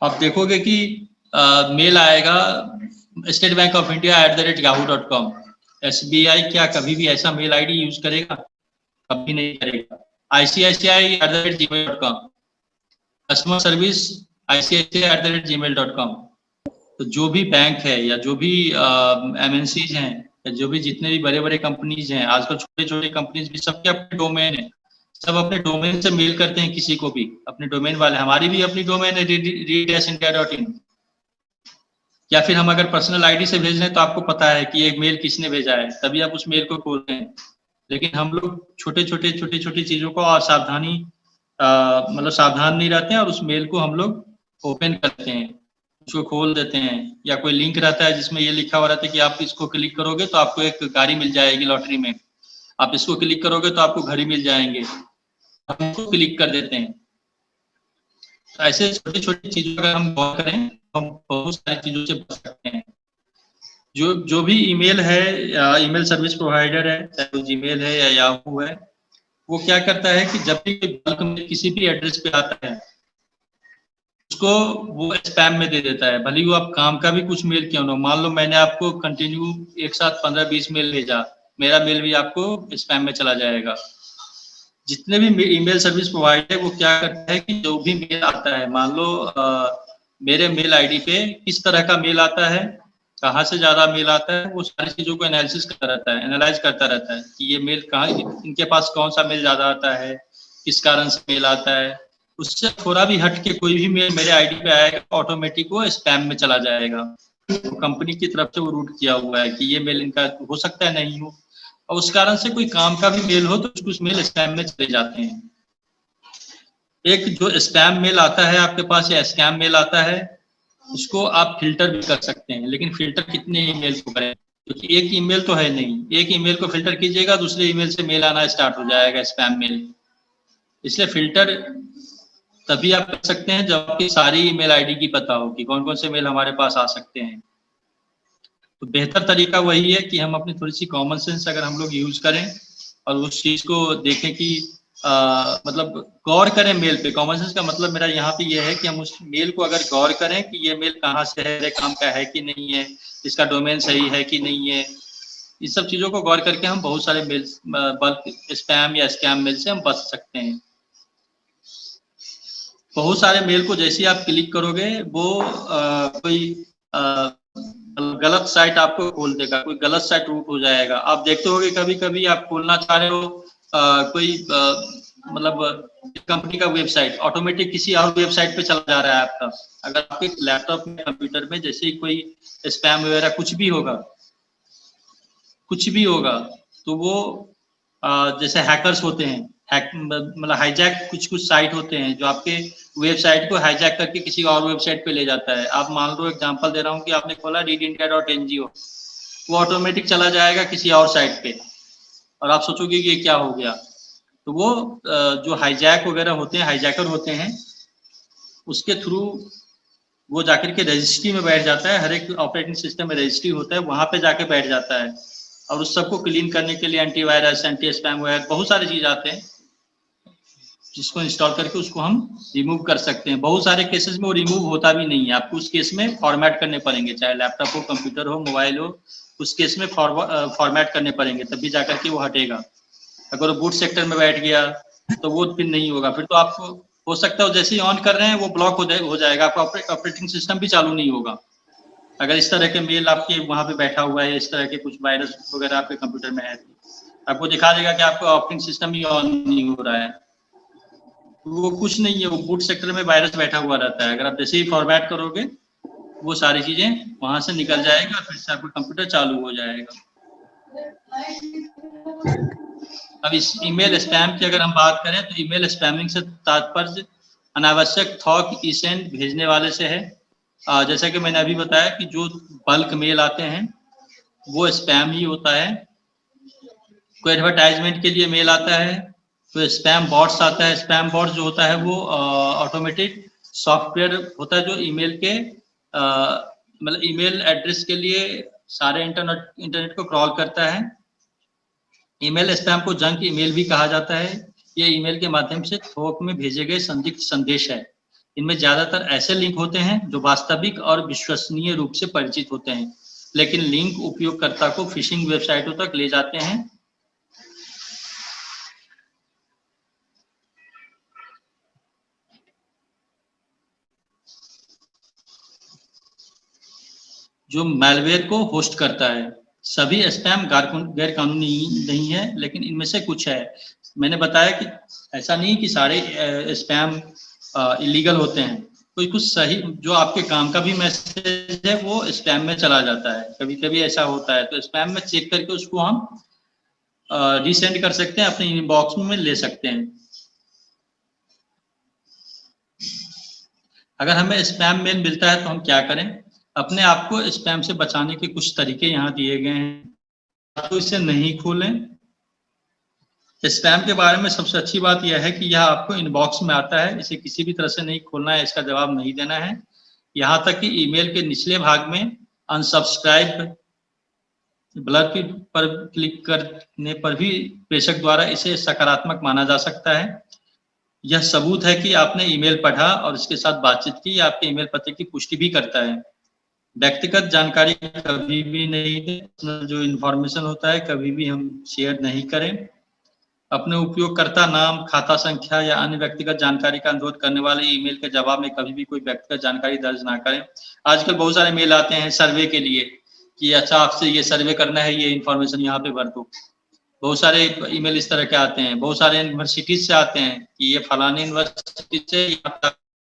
आप देखोगे कि मेल आएगा state bank of India @yahoo.com, SBI क्या कभी भी ऐसा मेल आईडी यूज करेगा? कभी नहीं करेगा। ICICI @gmail.com, customer service ICICI @gmail.com। तो जो भी बैंक है या जो भी MNCs हैं या जो भी जितने भी बड़े बड़े कंपनीज हैं, आजकल छोटे छोटे कंपनीज भी सबके अपने डोमेन है, सब अपने डोमेन से मेल करते हैं किसी को भी, अपने डोमेन वाले। हमारी भी अपनी डोमेन है read-india.in, या फिर हम अगर पर्सनल आईडी से भेज रहे हैं तो आपको पता है कि एक मेल किसने भेजा है, तभी आप उस मेल को खोल रहे हैं। लेकिन हम लोग छोटी छोटी चीजों को असावधानी मतलब सावधान नहीं रहते हैं, और उस मेल को हम लोग ओपन करते हैं, उसको खोल देते हैं। या कोई लिंक रहता है जिसमें ये लिखा हुआ रहता है कि आप इसको क्लिक करोगे तो आपको एक गाड़ी मिल जाएगी लॉटरी में, आप इसको क्लिक करोगे तो आपको घड़ी मिल जाएंगे, हम इसको क्लिक कर देते हैं। तो ऐसे छोटी छोटी चीजों का हम गौर करें, हम बहुत सारी चीजों से बच सकते हैं। जो भी ईमेल है, ईमेल सर्विस प्रोवाइडर है, चाहे वो जीमेल है या याहू है, वो क्या करता है कि जब भी बल्क में किसी भी एड्रेस पे आता है उसको वो स्पैम में दे देता है, भले ही वो आप काम का भी कुछ मेल क्यों ना हो। मान लो मैंने आपको कंटिन्यू एक साथ 15-20 मेल भेजा, मेरा मेल भी आपको स्पैम में चला जाएगा। जितने भी ईमेल सर्विस प्रोवाइडर है वो क्या करता है कि जो भी मेल आता है, मान लो मेरे मेल आईडी पे किस तरह का मेल आता है, कहाँ से ज्यादा मेल आता है, वो सारी चीजों को एनालिसिस करता रहता है, एनालाइज करता रहता है कि ये मेल कहाँ, इनके पास कौन सा मेल ज्यादा आता है, किस कारण से मेल आता है। उससे थोड़ा भी हट के कोई भी मेल मेरे आईडी पे आएगा, ऑटोमेटिक वो स्पैम में चला जाएगा। तो कंपनी की तरफ से वो रूट किया हुआ है कि ये मेल इनका हो सकता है नहीं हो, और उस कारण से कोई काम का भी मेल हो तो कुछ मेल स्पैम में चले जाते हैं। एक जो स्पैम मेल आता है आपके पास या स्कैम मेल आता है, उसको आप फिल्टर भी कर सकते हैं, लेकिन फिल्टर कितने ईमेल को करें, क्योंकि एक ईमेल तो है नहीं, एक ईमेल को फिल्टर कीजिएगा दूसरे ईमेल से मेल आना स्टार्ट हो जाएगा, स्पैम मेल। इसलिए फिल्टर तभी आप कर सकते हैं जब आपकी सारी ईमेल आईडी की पता हो कि कौन कौन से मेल हमारे पास आ सकते हैं। तो बेहतर तरीका वही है कि हम अपनी थोड़ी सी कॉमन सेंस अगर हम लोग यूज करें और उस चीज को देखें कि मतलब गौर करें मेल पे। कॉमन सेंस का मतलब मेरा यहाँ पे ये है कि हम उस मेल को अगर गौर करें कि ये मेल कहाँ से है, मेरे काम का है कि नहीं है, इसका डोमेन सही है कि नहीं है, इस सब चीजों को गौर करके हम बहुत सारे मेल बल्क स्पैम या स्कैम मेल से हम बच सकते हैं। बहुत सारे मेल को जैसे ही आप क्लिक करोगे वो कोई गलत साइट आपको खोल देगा, कोई गलत साइट रूट हो जाएगा। आप देखते होगे कभी कभी आप खोलना चाह रहे हो कोई मतलब कंपनी का वेबसाइट, ऑटोमेटिक किसी और वेबसाइट पे चला जा रहा है आपका। अगर आपके लैपटॉप में कंप्यूटर में जैसे ही कोई स्पैम वगैरह कुछ भी होगा तो वो जैसे हैकर्स होते हैं, मतलब हाईजैक कुछ साइट होते हैं जो आपके वेबसाइट को हाईजैक करके किसी और वेबसाइट पे ले जाता है। आप मान लो एग्जांपल दे रहा हूँ कि आपने खोला readindia.ngo, वो ऑटोमेटिक चला जाएगा किसी और साइट पे और आप सोचोगे कि ये क्या हो गया। तो वो जो हाईजैक वगैरह होते हैं, हाईजैकर होते हैं, उसके थ्रू वो जाकर के रजिस्ट्री में बैठ जाता है। हर एक ऑपरेटिंग सिस्टम में रजिस्ट्री होता है, वहां पे जाके बैठ जाता है और उस सबको क्लीन करने के लिए एंटीवायरस, एंटी स्पैम वगैरह बहुत सारे चीज आते हैं जिसको इंस्टॉल करके उसको हम रिमूव कर सकते हैं। बहुत सारे केसेस में वो रिमूव होता भी नहीं है, आपको उस केस में फॉर्मेट करने पड़ेंगे, चाहे लैपटॉप हो, कंप्यूटर हो, मोबाइल हो, उस केस में फॉर्मेट करने पड़ेंगे तभी जाकर के वो हटेगा। अगर वो बूट सेक्टर में बैठ गया तो वो फिर नहीं होगा, फिर तो आपको हो सकता है जैसे ही ऑन कर रहे हैं वो ब्लॉक हो जाएगा, आपका ऑपरेटिंग सिस्टम भी चालू नहीं होगा। अगर इस तरह के मेल आपके वहां पे बैठा हुआ है, इस तरह के कुछ वायरस वगैरह आपके कंप्यूटर में है। आपको दिखा देगा कि आपका ऑपरेटिंग सिस्टम ही ऑन नहीं हो रहा है। वो कुछ नहीं है, वो बूट सेक्टर में वायरस बैठा हुआ रहता है। अगर आप जैसे ही फॉर्मेट करोगे वो सारी चीजें वहां से निकल जाएगा, फिर से आपका कंप्यूटर चालू हो जाएगा। अब इस ईमेल स्पैम की अगर हम बात करें तो ईमेल स्पैमिंग से तात्पर्य अनावश्यक थॉक ई-सेंड भेजने वाले से है। जैसा कि मैंने अभी बताया कि जो बल्क मेल आते हैं वो स्पैम ही होता है। कोई एडवर्टाइजमेंट के लिए मेल आता है तो स्पैम बॉट्स आता है। स्पैम बॉट्स जो होता है वो ऑटोमेटेड सॉफ्टवेयर होता है जो ईमेल के मतलब ईमेल एड्रेस के लिए सारे इंटरनेट को क्रॉल करता है। ईमेल स्पैम को जंक ईमेल भी कहा जाता है। ये ईमेल के माध्यम से थोक में भेजे गए संदिग्ध संदेश है। इनमें ज्यादातर ऐसे लिंक होते हैं जो वास्तविक और विश्वसनीय रूप से परिचित होते हैं, लेकिन लिंक उपयोगकर्ता को फिशिंग वेबसाइटों तक ले जाते हैं। जो मैलवेयर को होस्ट करता है। सभी स्पैम गैर कानूनी नहीं है, लेकिन इनमें से कुछ है। मैंने बताया कि ऐसा नहीं कि सारे स्पैम इलीगल होते हैं। कोई कुछ सही जो आपके काम का भी मैसेज है वो स्पैम में चला जाता है। कभी कभी ऐसा होता है, तो स्पैम में चेक करके उसको हम रीसेंड कर सकते हैं, अपने इनबॉक्स में ले सकते हैं। अगर हमें स्पैम मेल मिलता है तो हम क्या करें? अपने आप को स्पैम से बचाने के कुछ तरीके यहाँ दिए गए हैं। तो इसे नहीं खोलें। स्पैम के बारे में सबसे अच्छी बात यह है कि यह आपको इनबॉक्स में आता है, इसे किसी भी तरह से नहीं खोलना है, इसका जवाब नहीं देना है। यहाँ तक कि ईमेल के निचले भाग में अनसब्सक्राइब ब्लर पर क्लिक करने पर भी प्रेषक द्वारा इसे सकारात्मक माना जा सकता है। यह सबूत है कि आपने ईमेल पढ़ा और इसके साथ बातचीत की। आपके ईमेल पते की पुष्टि भी करता है। व्यक्तिगत जानकारी कभी भी नहीं दें। जो इन्फॉर्मेशन होता है कभी भी हम शेयर नहीं करें। अपने उपयोगकर्ता नाम, खाता संख्या या अन्य व्यक्तिगत जानकारी का अनुरोध करने वाले ईमेल के जवाब में कभी भी कोई व्यक्तिगत जानकारी दर्ज ना करें। आजकल बहुत सारे मेल आते हैं सर्वे के लिए कि अच्छा आपसे ये सर्वे करना है, ये इन्फॉर्मेशन यहाँ पे भर दो। बहुत सारे ईमेल इस तरह के आते हैं। बहुत सारे यूनिवर्सिटीज से आते हैं कि ये फलानी यूनिवर्सिटी से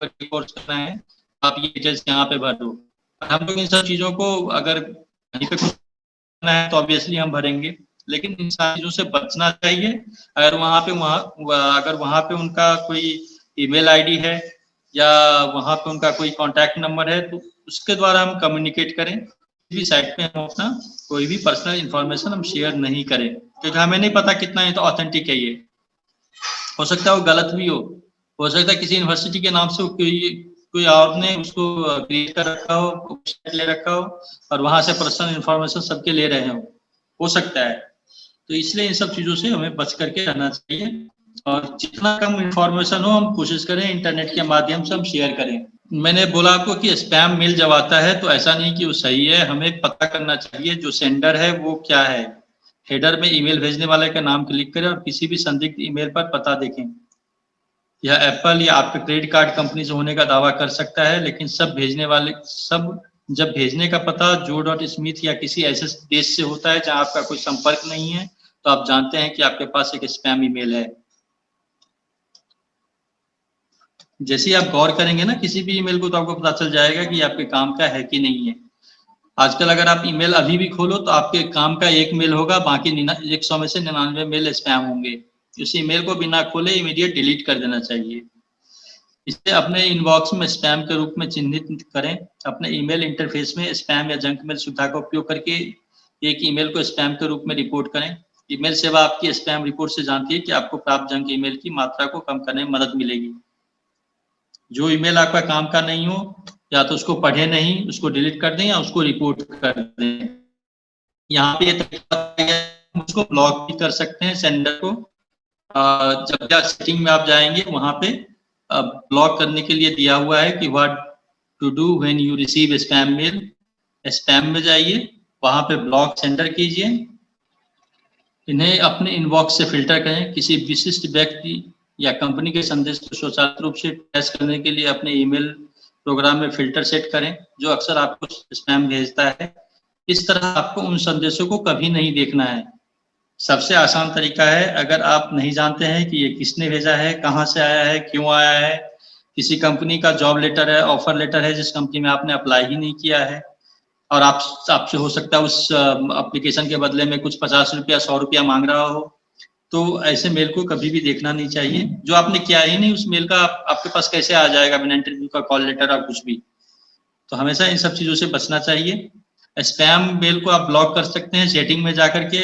कोर्स करना है, आप ये डिटेल्स यहाँ पे भर दो। हम लोग इन सब चीजों को अगर कहीं पे कुछ करना है तो ऑब्वियसली हम भरेंगे, लेकिन इन सारी चीजों से बचना चाहिए। अगर वहाँ पे उनका कोई ईमेल आईडी है या वहाँ पे उनका कोई कॉन्टैक्ट नंबर है तो उसके द्वारा हम कम्युनिकेट करें। किसी साइट पे हम अपना कोई भी पर्सनल इंफॉर्मेशन हम शेयर नहीं करें, क्योंकि हमें नहीं पता कितना ये तो ऑथेंटिक है। ये हो सकता है वो गलत भी हो सकता है किसी यूनिवर्सिटी के नाम से कोई और ने उसको क्रिएट कर रखा हो, ले रखा हो और वहां से पर्सनल इंफॉर्मेशन सबके ले रहे हो सकता है। तो इसलिए इन सब चीजों से हमें बच करके रहना चाहिए और जितना कम इंफॉर्मेशन हो हम कोशिश करें इंटरनेट के माध्यम से हम शेयर करें। मैंने बोला आपको कि स्पैम मेल जब आता है तो ऐसा नहीं कि वो सही है, हमें पता करना चाहिए जो सेंडर है वो क्या है। हेडर में ईमेल भेजने वाले का नाम क्लिक करें और किसी भी संदिग्ध ईमेल पर पता देखें। यह एप्पल या आपके क्रेडिट कार्ड कंपनी से होने का दावा कर सकता है, लेकिन जब भेजने का पता जो.स्मिथ या किसी ऐसे देश से होता है जहां आपका कोई संपर्क नहीं है तो आप जानते हैं कि आपके पास एक स्पैम ईमेल है। जैसे ही आप गौर करेंगे ना किसी भी ईमेल को तो आपको पता चल जाएगा कि आपके काम का है कि नहीं है। आजकल अगर आप ईमेल अभी भी खोलो तो आपके काम का एक मेल होगा, बाकी 100 में से 99 मेल स्पैम होंगे। उस ईमेल को बिना खोले इमीडिएट डिलीट कर देना चाहिए। इसे अपने इनबॉक्स में स्पैम के रूप में चिन्हित करें। अपने ईमेल इंटरफेस में स्पैम या जंक मेल सुविधा का उपयोग करके एक ईमेल को स्पैम के रूप में रिपोर्ट करें। ईमेल सेवा आपकी स्पैम रिपोर्ट से जानती है कि आपको प्राप्त जंक ईमेल की मात्रा को कम करने में मदद मिलेगी। जो ईमेल आपका काम का नहीं हो या तो उसको पढ़े नहीं, उसको डिलीट कर दें या उसको रिपोर्ट कर दें। यहाँ पे उसको ब्लॉक भी कर सकते हैं सेंडर को। जब सेटिंग में आप जाएंगे वहां पे ब्लॉक करने के लिए दिया हुआ है कि what to do when you receive spam mail. Spam में जाइए, वहां पे ब्लॉक सेंडर कीजिए। इन्हें अपने इनबॉक्स से फिल्टर करें। किसी विशिष्ट व्यक्ति या कंपनी के संदेश को स्वचालित रूप से ट्रेस करने के लिए अपने ईमेल प्रोग्राम में फिल्टर सेट करें जो अक्सर आपको स्पैम भेजता है। इस तरह आपको उन संदेशों को कभी नहीं देखना है। सबसे आसान तरीका है, अगर आप नहीं जानते हैं कि ये किसने भेजा है, कहाँ से आया है, क्यों आया है, किसी कंपनी का जॉब लेटर है, ऑफर लेटर है जिस कंपनी में आपने अप्लाई ही नहीं किया है, और आपसे हो सकता है उस एप्लीकेशन के बदले में कुछ 50 रुपया 100 रुपया मांग रहा हो, तो ऐसे मेल को कभी भी देखना नहीं चाहिए। जो आपने किया ही नहीं उस मेल का आपके पास कैसे आ जाएगा बिना इंटरव्यू का कॉल लेटर और कुछ भी। तो हमेशा इन सब चीज़ों से बचना चाहिए। स्पैम मेल को आप ब्लॉक कर सकते हैं सेटिंग में जाकर के,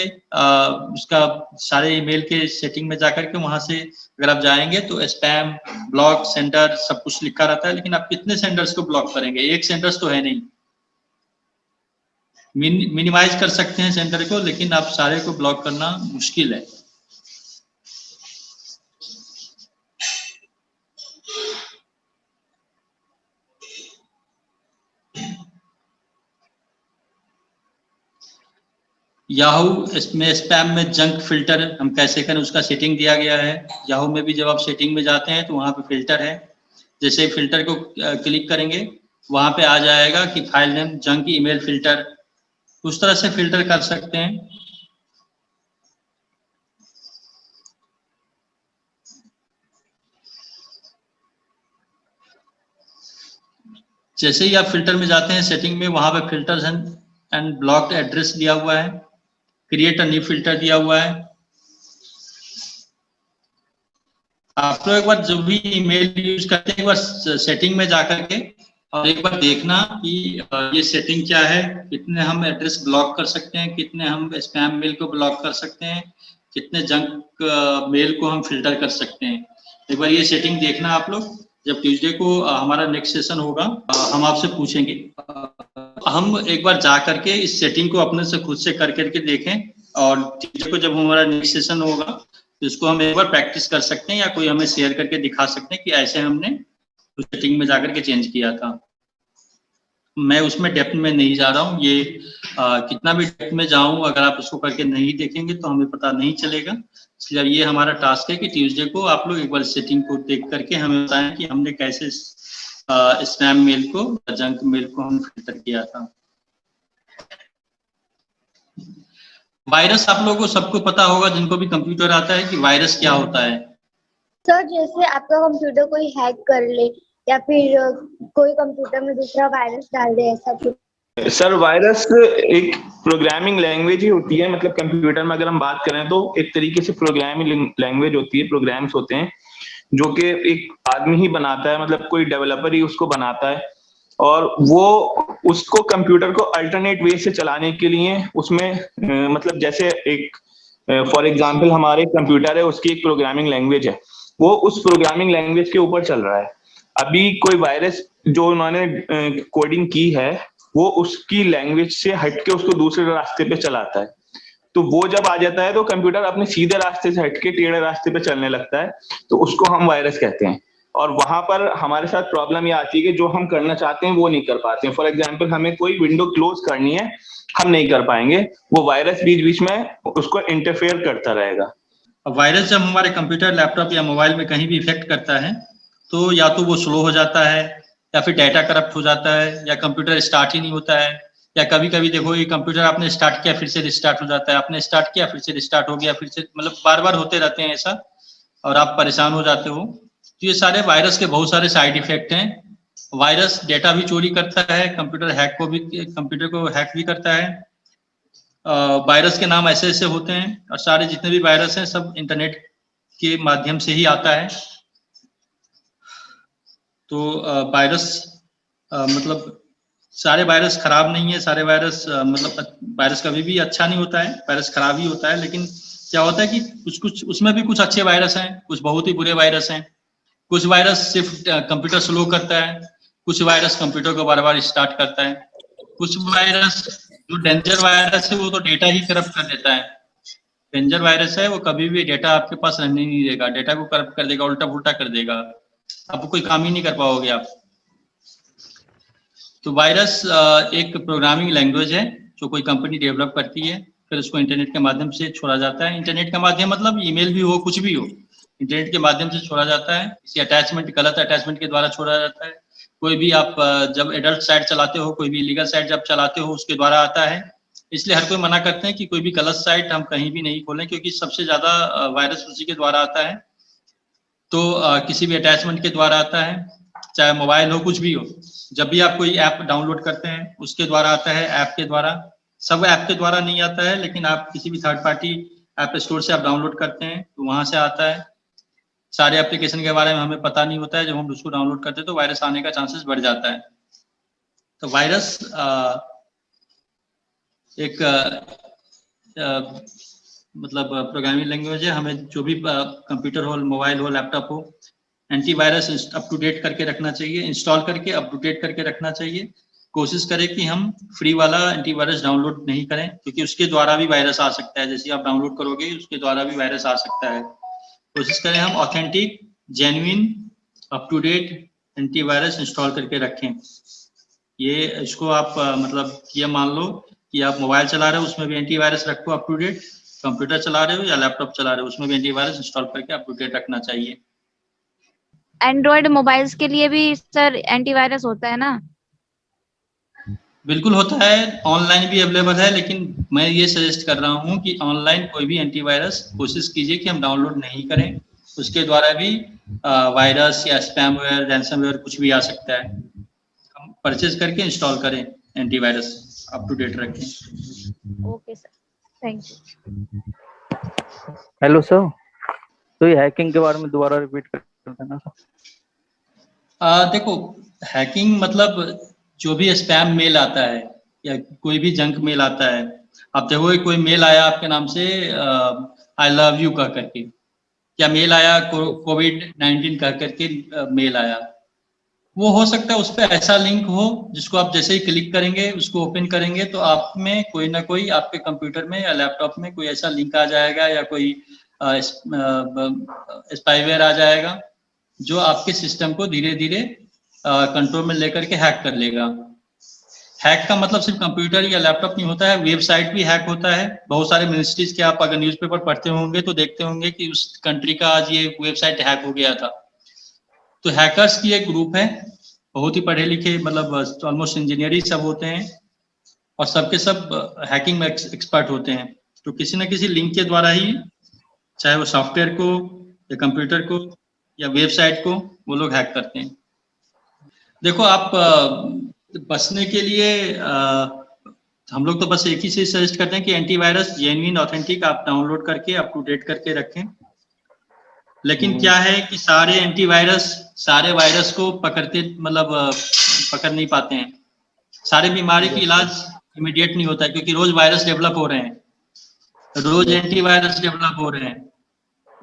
उसका सारे ईमेल के सेटिंग में जाकर के, वहां से अगर आप जाएंगे तो स्पैम, ब्लॉक, सेंडर सब कुछ लिखा रहता है, लेकिन आप कितने सेंडर्स को ब्लॉक करेंगे, एक सेंडर्स तो है नहीं। मिनिमाइज कर सकते हैं सेंडर को, लेकिन आप सारे को ब्लॉक करना मुश्किल है। याहू इसमें स्पैम में जंक फिल्टर हम कैसे करें उसका सेटिंग दिया गया है। याहू में भी जब आप सेटिंग में जाते हैं तो वहाँ पे फिल्टर है, जैसे फिल्टर को क्लिक करेंगे वहाँ पे आ जाएगा कि file name junk email filter, उस तरह से फिल्टर कर सकते हैं। जैसे ही आप फिल्टर में जाते हैं सेटिंग में, वहाँ पे फिल्टर्स एंड ब्लॉक्ड एड्रेस दिया हुआ है, क्रिएट अ न्यू फिल्टर दिया हुआ है। आप लोग एक बार जो भी ईमेल यूज करते हैं एक बार सेटिंग में जाकर के और एक बार देखना कि ये सेटिंग क्या है, कितने हम एड्रेस ब्लॉक कर सकते हैं, कितने हम स्पैम मेल को ब्लॉक कर सकते हैं, कितने जंक मेल को हम फिल्टर कर सकते हैं। एक बार ये सेटिंग देखना आप लोग। जब ट्यूसडे को हमारा नेक्स्ट सेशन होगा हम आपसे पूछेंगे, हम एक बार जा करके इस सेटिंग को अपने से खुद से कर करके देखें, और ट्यूसडे को जब हमारा नेक्स्ट सेशन होगा तो इसको हम एक बार प्रैक्टिस कर सकते हैं, या कोई हमें शेयर करके दिखा सकते हैं कि ऐसे हमने उस सेटिंग में जाकर के चेंज किया था। मैं उसमें डेप्थ में नहीं जा रहा हूँ, ये कितना भी डेप्थ में जाऊँ अगर आप उसको करके नहीं देखेंगे तो हमें पता नहीं चलेगा। इसलिए ये हमारा टास्क है कि ट्यूसडे को आप लोग एक बार सेटिंग को देख करके हमें बताएं कि हमने कैसे स्पैम मेल को, जंक मेल को हम फिल्टर किया था। वायरस आप लोगों को सबको पता होगा, जिनको भी कंप्यूटर आता है, कि वायरस क्या होता है। सर जैसे आपका कंप्यूटर कोई हैक कर ले या फिर कोई कंप्यूटर में दूसरा वायरस डाल दे, ऐसा कुछ? सर वायरस एक प्रोग्रामिंग लैंग्वेज ही होती है, मतलब कंप्यूटर में अगर हम बात करें तो एक तरीके से प्रोग्रामिंग लैंग्वेज होती है, प्रोग्राम्स होते हैं जो कि एक आदमी ही बनाता है, मतलब कोई डेवलपर ही उसको बनाता है, और वो उसको कंप्यूटर को अल्टरनेट वे से चलाने के लिए उसमें मतलब जैसे एक फॉर एग्जांपल हमारे कंप्यूटर है, उसकी एक प्रोग्रामिंग लैंग्वेज है, वो उस प्रोग्रामिंग लैंग्वेज के ऊपर चल रहा है। अभी कोई वायरस जो उन्होंने कोडिंग की है वो उसकी लैंग्वेज से हटके उसको दूसरे रास्ते पे चलाता है, तो वो जब आ जाता है तो कंप्यूटर अपने सीधे रास्ते से हटके टेढ़े रास्ते पे चलने लगता है, तो उसको हम वायरस कहते हैं। और वहां पर हमारे साथ प्रॉब्लम ये आती है कि जो हम करना चाहते हैं वो नहीं कर पाते हैं। फॉर एग्जांपल हमें कोई विंडो क्लोज करनी है, हम नहीं कर पाएंगे, वो वायरस बीच बीच में उसको इंटरफेयर करता रहेगा। वायरस जब हमारे कंप्यूटर, लैपटॉप या मोबाइल में कहीं भी इफेक्ट करता है तो या तो वो स्लो हो जाता है, या फिर डाटा करप्ट हो जाता है, या कंप्यूटर स्टार्ट ही नहीं होता है, या कभी कभी देखो ये कंप्यूटर आपने स्टार्ट किया फिर से रिस्टार्ट हो जाता है, आपने स्टार्ट किया फिर से रिस्टार्ट हो गया, फिर से, मतलब बार बार होते रहते हैं ऐसा, और आप परेशान हो जाते हो। तो ये सारे वायरस के बहुत सारे साइड इफेक्ट हैं। वायरस डेटा भी चोरी करता है, कंप्यूटर को हैक भी करता है। वायरस के नाम ऐसे ऐसे होते हैं, और सारे जितने भी वायरस हैं सब इंटरनेट के माध्यम से ही आता है। तो वायरस मतलब सारे वायरस खराब नहीं है, सारे वायरस मतलब वायरस कभी भी अच्छा नहीं होता है, वायरस खराब ही होता है। लेकिन क्या होता है कि कुछ उसमें भी कुछ अच्छे वायरस हैं, कुछ बहुत ही बुरे वायरस हैं। कुछ वायरस सिर्फ कंप्यूटर स्लो करता है, कुछ वायरस कंप्यूटर को बार बार स्टार्ट करता है, कुछ वायरस जो डेंजर वायरस है वो तो डेटा ही करप्ट कर देता है। डेंजर वायरस है वो कभी भी डेटा आपके पास रहने नहीं देगा, डेटा को करप्ट कर देगा, उल्टा पुल्टा कर देगा, आपको कोई काम ही नहीं कर पाओगे आप। तो वायरस एक प्रोग्रामिंग लैंग्वेज है जो कोई कंपनी डेवलप करती है, फिर उसको इंटरनेट के माध्यम से छोड़ा जाता है। इंटरनेट का माध्यम मतलब ईमेल भी हो, कुछ भी हो, इंटरनेट के माध्यम से छोड़ा जाता है। किसी अटैचमेंट, गलत अटैचमेंट के द्वारा छोड़ा जाता है। कोई भी आप जब एडल्ट साइट चलाते हो, कोई भी लीगल साइट जब चलाते हो उसके द्वारा आता है। इसलिए हर कोई मना करते हैं कि कोई भी गलत साइट हम कहीं भी नहीं खोलें, क्योंकि सबसे ज्यादा वायरस उसी के द्वारा आता है। तो किसी भी अटैचमेंट के द्वारा आता है, चाहे मोबाइल हो, कुछ भी हो। जब भी आप कोई ऐप डाउनलोड करते हैं उसके द्वारा आता है, ऐप के द्वारा। सब ऐप के द्वारा नहीं आता है, लेकिन आप किसी भी थर्ड पार्टी ऐप स्टोर से आप डाउनलोड करते हैं तो वहां से आता है। सारे एप्लीकेशन के बारे में हमें पता नहीं होता है, जब हम उसको डाउनलोड करते हैं तो वायरस आने का चांसेस बढ़ जाता है। तो वायरस एक मतलब प्रोग्रामिंग लैंग्वेज है। हमें जो भी कंप्यूटर हो, मोबाइल हो, लैपटॉप हो, एंटीवायरस अप टू डेट करके रखना चाहिए, इंस्टॉल करके अप टू डेट करके रखना चाहिए। कोशिश करें कि हम फ्री वाला एंटीवायरस डाउनलोड नहीं करें, क्योंकि उसके द्वारा भी वायरस आ सकता है। जैसे आप डाउनलोड करोगे उसके द्वारा भी वायरस आ सकता है। कोशिश करें हम authentic, genuine, up to date antivirus install करके रखें। ये इसको आप मतलब ये मान लो कि आप मोबाइल चला रहे हो उसमें भी एंटीवायरस रखो अप टू डेट, कंप्यूटर चला रहे हो या लैपटॉप चला रहे हो उसमें भी एंटीवायरस इंस्टॉल करके अप टू डेट रखना चाहिए। एंड्रॉयड मोबाइल्स के लिए भी सर एंटीवायरस होता है ना? बिल्कुल होता है, ऑनलाइन भी अवेलेबल है, लेकिन मैं ये सजेस्ट कर रहा हूँ कि ऑनलाइन कोई भी एंटीवायरस कोशिश कीजिए कि हम डाउनलोड नहीं करें। उसके द्वारा भी वायरस या स्पैमवेयर, रैंसमवेयर कुछ भी आ सकता है। हम परचेज करके इंस्टॉल करें, एंटीवायरस अप टू डेट रखें। Okay sir, thank you. Hello sir, तो ये हैकिंग के बारे में दोबारा रिपीट कर देना सर। देखो, हैकिंग मतलब जो भी स्पैम मेल आता है या कोई भी जंक मेल आता है, आप देखो कोई मेल आया आपके नाम से आई लव यू कह करके, या मेल आया कोविड-19 कह करके मेल आया, वो हो सकता है उस पर ऐसा लिंक हो जिसको आप जैसे ही क्लिक करेंगे, उसको ओपन करेंगे तो आप में कोई ना कोई आपके कंप्यूटर में या लैपटॉप में कोई ऐसा लिंक आ जाएगा या कोई स्पाईवेयर आ जाएगा जो आपके सिस्टम को धीरे धीरे कंट्रोल में लेकर के हैक कर लेगा। हैक का मतलब सिर्फ कंप्यूटर या लैपटॉप नहीं होता है, वेबसाइट भी हैक होता है। बहुत सारे मिनिस्ट्रीज के आप अगर न्यूज़पेपर पढ़ते होंगे तो देखते होंगे कि उस कंट्री का आज ये वेबसाइट हैक हो गया था। तो हैकर्स की एक ग्रुप है, बहुत ही पढ़े लिखे, मतलब ऑलमोस्ट इंजीनियरिंग सब होते हैं और सबके सब हैकिंग में एक्सपर्ट होते हैं। तो किसी न किसी लिंक के द्वारा ही, चाहे वो सॉफ्टवेयर को या कंप्यूटर को या वेबसाइट को, वो लोग हैक करते हैं। देखो, आप बचने के लिए हम लोग तो बस एक ही चीज सजेस्ट करते हैं कि एंटीवायरस जेन्युइन, ऑथेंटिक आप डाउनलोड करके अप टू डेट करके रखें। लेकिन क्या है कि सारे एंटीवायरस सारे वायरस को पकड़ते, मतलब पकड़ नहीं पाते हैं। सारे बीमारी की इलाज इमीडिएट नहीं होता है, क्योंकि रोज वायरस डेवलप हो रहे हैं, रोज एंटीवायरस डेवलप हो रहे हैं।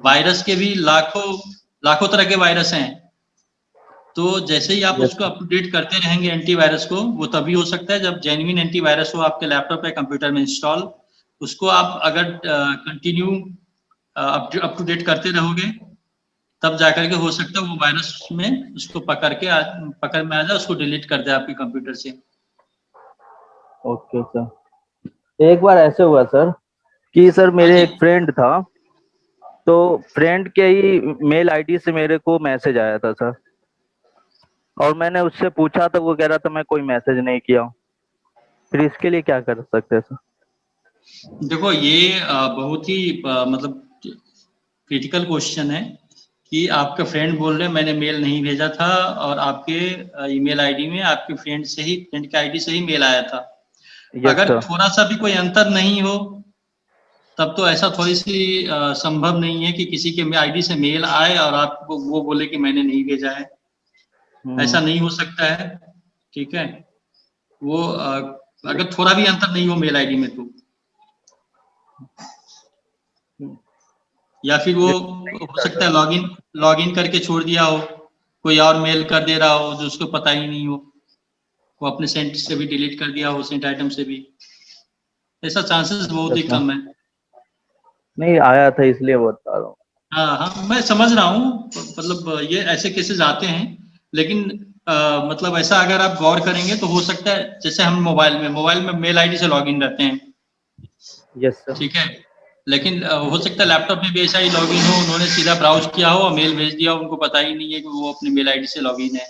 वायरस के भी लाखों तरह के वायरस हैं। तो जैसे ही आप उसको अप टू डेट करते रहेंगे एंटीवायरस को, वो तभी हो सकता है जब जेन्युइन एंटीवायरस हो आपके लैपटॉप या कंप्यूटर में इंस्टॉल। उसको आप अगर कंटिन्यू अप टू डेट करते रहोगे तब जाकर के हो सकता है वो वायरस में उसको पकड़ में आ जाए, उसको डिलीट कर दे आपके कंप्यूटर से। ओके सर, एक बार ऐसे हुआ सर कि सर मेरे एक फ्रेंड था, तो फ्रेंड के ही मेल आईडी से मेरे को मैसेज आया था सर, और मैंने उससे पूछा तो वो कह रहा था मैं कोई मैसेज नहीं किया हूँ। फिर इसके लिए क्या कर सकते हैं सर? देखो, ये बहुत ही मतलब क्रिटिकल क्वेश्चन है कि आपका फ्रेंड बोल रहे मैंने मेल नहीं भेजा था और आपके ईमेल आईडी में आपके फ्रेंड के आईडी से ही मेल आया था। अगर थोड़ा सा भी कोई अंतर नहीं हो तब तो ऐसा थोड़ी सी संभव नहीं है कि किसी के आईडी से मेल आए और आपको वो बोले कि मैंने नहीं भेजा है। ऐसा नहीं हो सकता है, ठीक है। वो अगर थोड़ा भी अंतर नहीं हो मेल आईडी में तो, या फिर वो हो सकता है लॉगिन करके छोड़ दिया हो, कोई और मेल कर दे रहा हो जो उसको पता ही नहीं हो, वो अपने सेंट से भी डिलीट कर दिया हो, सेंट आइटम से भी। ऐसा चांसेस बहुत ही कम है। नहीं आया था इसलिए बता रहा हूँ। हाँ, मैं समझ रहा हूँ, मतलब ये ऐसे केसेस आते हैं, लेकिन मतलब ऐसा अगर आप गौर करेंगे तो हो सकता है जैसे हम मोबाइल में मेल आईडी से लॉगिन रहते हैं, यस सर, ठीक है। लेकिन हो सकता है लैपटॉप में भी ऐसा ही लॉगिन हो, उन्होंने सीधा ब्राउज किया हो और मेल भेज दिया हो, उनको पता ही नहीं है कि वो अपने मेल आईडी से लॉगिन है।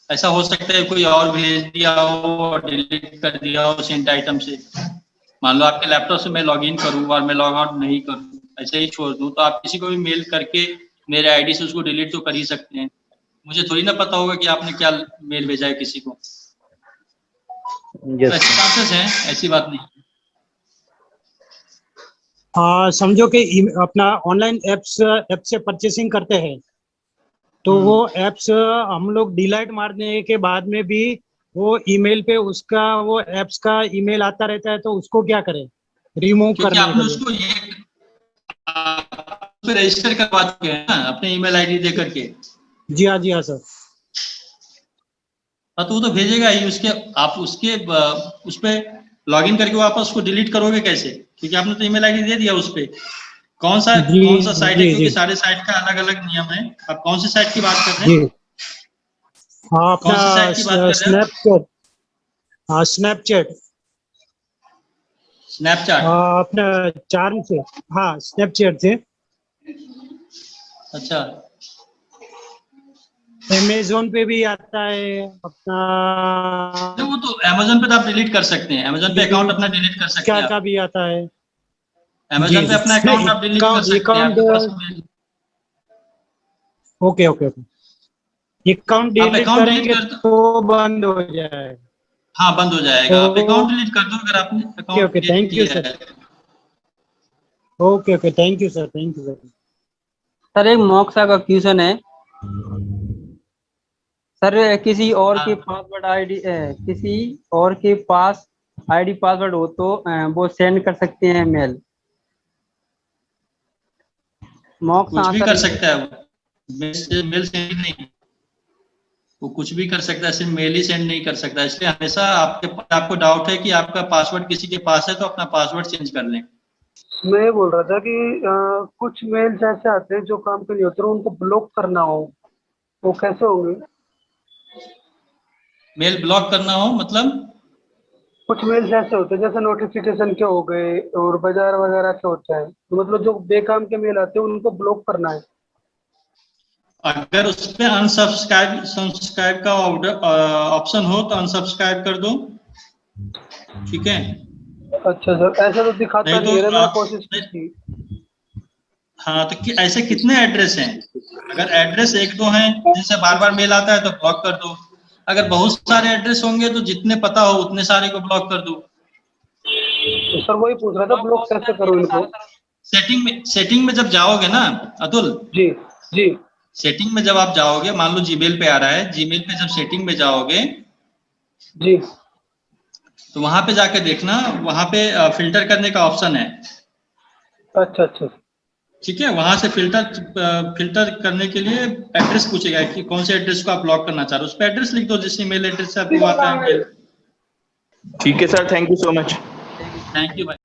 ऐसा हो सकता है कोई और भेज दिया हो और डिलीट कर दिया हो सेंट आइटम से। मान लो आपके लैपटॉप से मैं लॉगिन करूँ और मैं लॉग आउट नहीं करूँ, ऐसे ही छोड़ दूँ, तो आप किसी को भी मेल करके मेरे आईडी से उसको डिलीट तो कर ही सकते हैं। मुझे थोड़ी ना पता होगा कि आपने क्या मेल भेजा है किसी को। तो यस ऐसे चांसेस हैं, ऐसी बात नहीं। समझो कि अपना ऑनलाइन एप्स ऐप से परचेसिंग करते हैं, तो वो एप्स हम लोग डिलीट मारने के बाद में भी वो ईमेल पे उसका वो एप्स का ईमेल आता रहता है, तो उसको क्या करें रिमूव क्योंकि करने आपने के लिए? उसको ये रजिस्टर करवा चुके हैं ना अपने ईमेल आईडी दे करके। जी हाँ सर। हाँ, तो वो तो भेजेगा ही। उसके आप उसके उस पे लॉगिन करके वापस उसको डिलीट करोगे कैसे? क्योंकि आपने तो ईमेल आईडी दे दिया उस पे। कौन सा साइट है? क्योंकि सारे साइट का अलग अलग नियम है। आप कौन सी साइट की बात कर रहे हैं? हाँ, कौन सी साइट की बात कर रहे हैं? स्नैपचैट। हाँ, स्नैपचैट। स्नैपचैट। अपना चार्म से। हाँ, स्नैपचैट से। अच्छा, अमेज़न पे भी आता है अपना। तो वो तो अमेज़न पे तो आप डिलीट कर सकते हैं। अमेज़न पे अकाउंट अपना डिलीट कर सकते हैं क्या आप। भी आता है। अमेज़न पे अपना अकाउंट आप डिलीट कर सकते हैं। आपके पास ओके। अकाउंट आप डिलीट अकाउंट डिलीट करेंगे कर दो। तो बंद हो जाएगा। हाँ, बंद हो जाएगा। आप अकाउंट डिलीट कर दो अगर आपने account okay, delete thank you किया सर। है। Okay, thank you sir, thank you sir. Sir एक मोक्सा का क्वेश्चन है सर, किसी और के हाँ, पासवर्ड आईडी किसी और के पास आईडी पासवर्ड हो तो वो सेंड कर सकते हैं मेल? मोक्सा कुछ भी आंसर कर सकता है वो। मेल सेंड नहीं, वो कुछ भी कर सकता है, सिर्फ मेल ही सेंड नहीं कर सकता। इसलिए हमेशा आपको डाउट है कि आपका पासवर्ड किसी के पास है तो अपना पासवर्ड चेंज कर लें। मैं ये बोल रहा था कि कुछ मेल्स ऐसे आते हैं जो काम के नहीं होते, उनको ब्लॉक करना हो, वो कैसे होंगे? मेल ब्लॉक करना हो मतलब? कुछ मेल्स ऐसे होते हैं जैसे नोटिफिकेशन के हो गए और बाजार वगैरह के होते हैं, तो मतलब जो बेकाम के मेल आते हैं उनको ब्लॉक करना है। अगर उस पे सब्सक्राइब का ऑप्शन हो तो अनसब्सक्राइब कर दो, ठीक है? अच्छा सर, ऐसा तो दिखाता नहीं नहीं है ना, तो मैंने कोशिश की थी। हाँ, तो ऐसे कितने एड्रेस हैं? अगर एड्रेस एक दो हैं जिनसे बार बार मेल आता है तो ब्लॉक कर दो। अगर बहुत सारे एड्रेस होंगे तो जितने पता हो उतने सारे को ब्लॉक कर दो। तो सर वही पूछ रहा था, ब्लॉक कैसे करूँ इनको? सेटिंग में जब जाओगे ना अतुल, जी जी सेटिंग में जब आप जाओगे, मान लो जीमेल पे आ रहा है, जीमेल पे जब सेटिंग में जाओगे जी। तो वहां पे जाके देखना, वहां पे फिल्टर करने का ऑप्शन है। अच्छा। ठीक है, वहां से फिल्टर करने के लिए एड्रेस पूछेगा कि कौन से एड्रेस को आप ब्लॉक करना चाह रहे हो। उस पर एड्रेस लिख दो जिस ईमेल एड्रेस से आपको आता है मेल। ठीक है sir, thank you so much. Thank you भाई।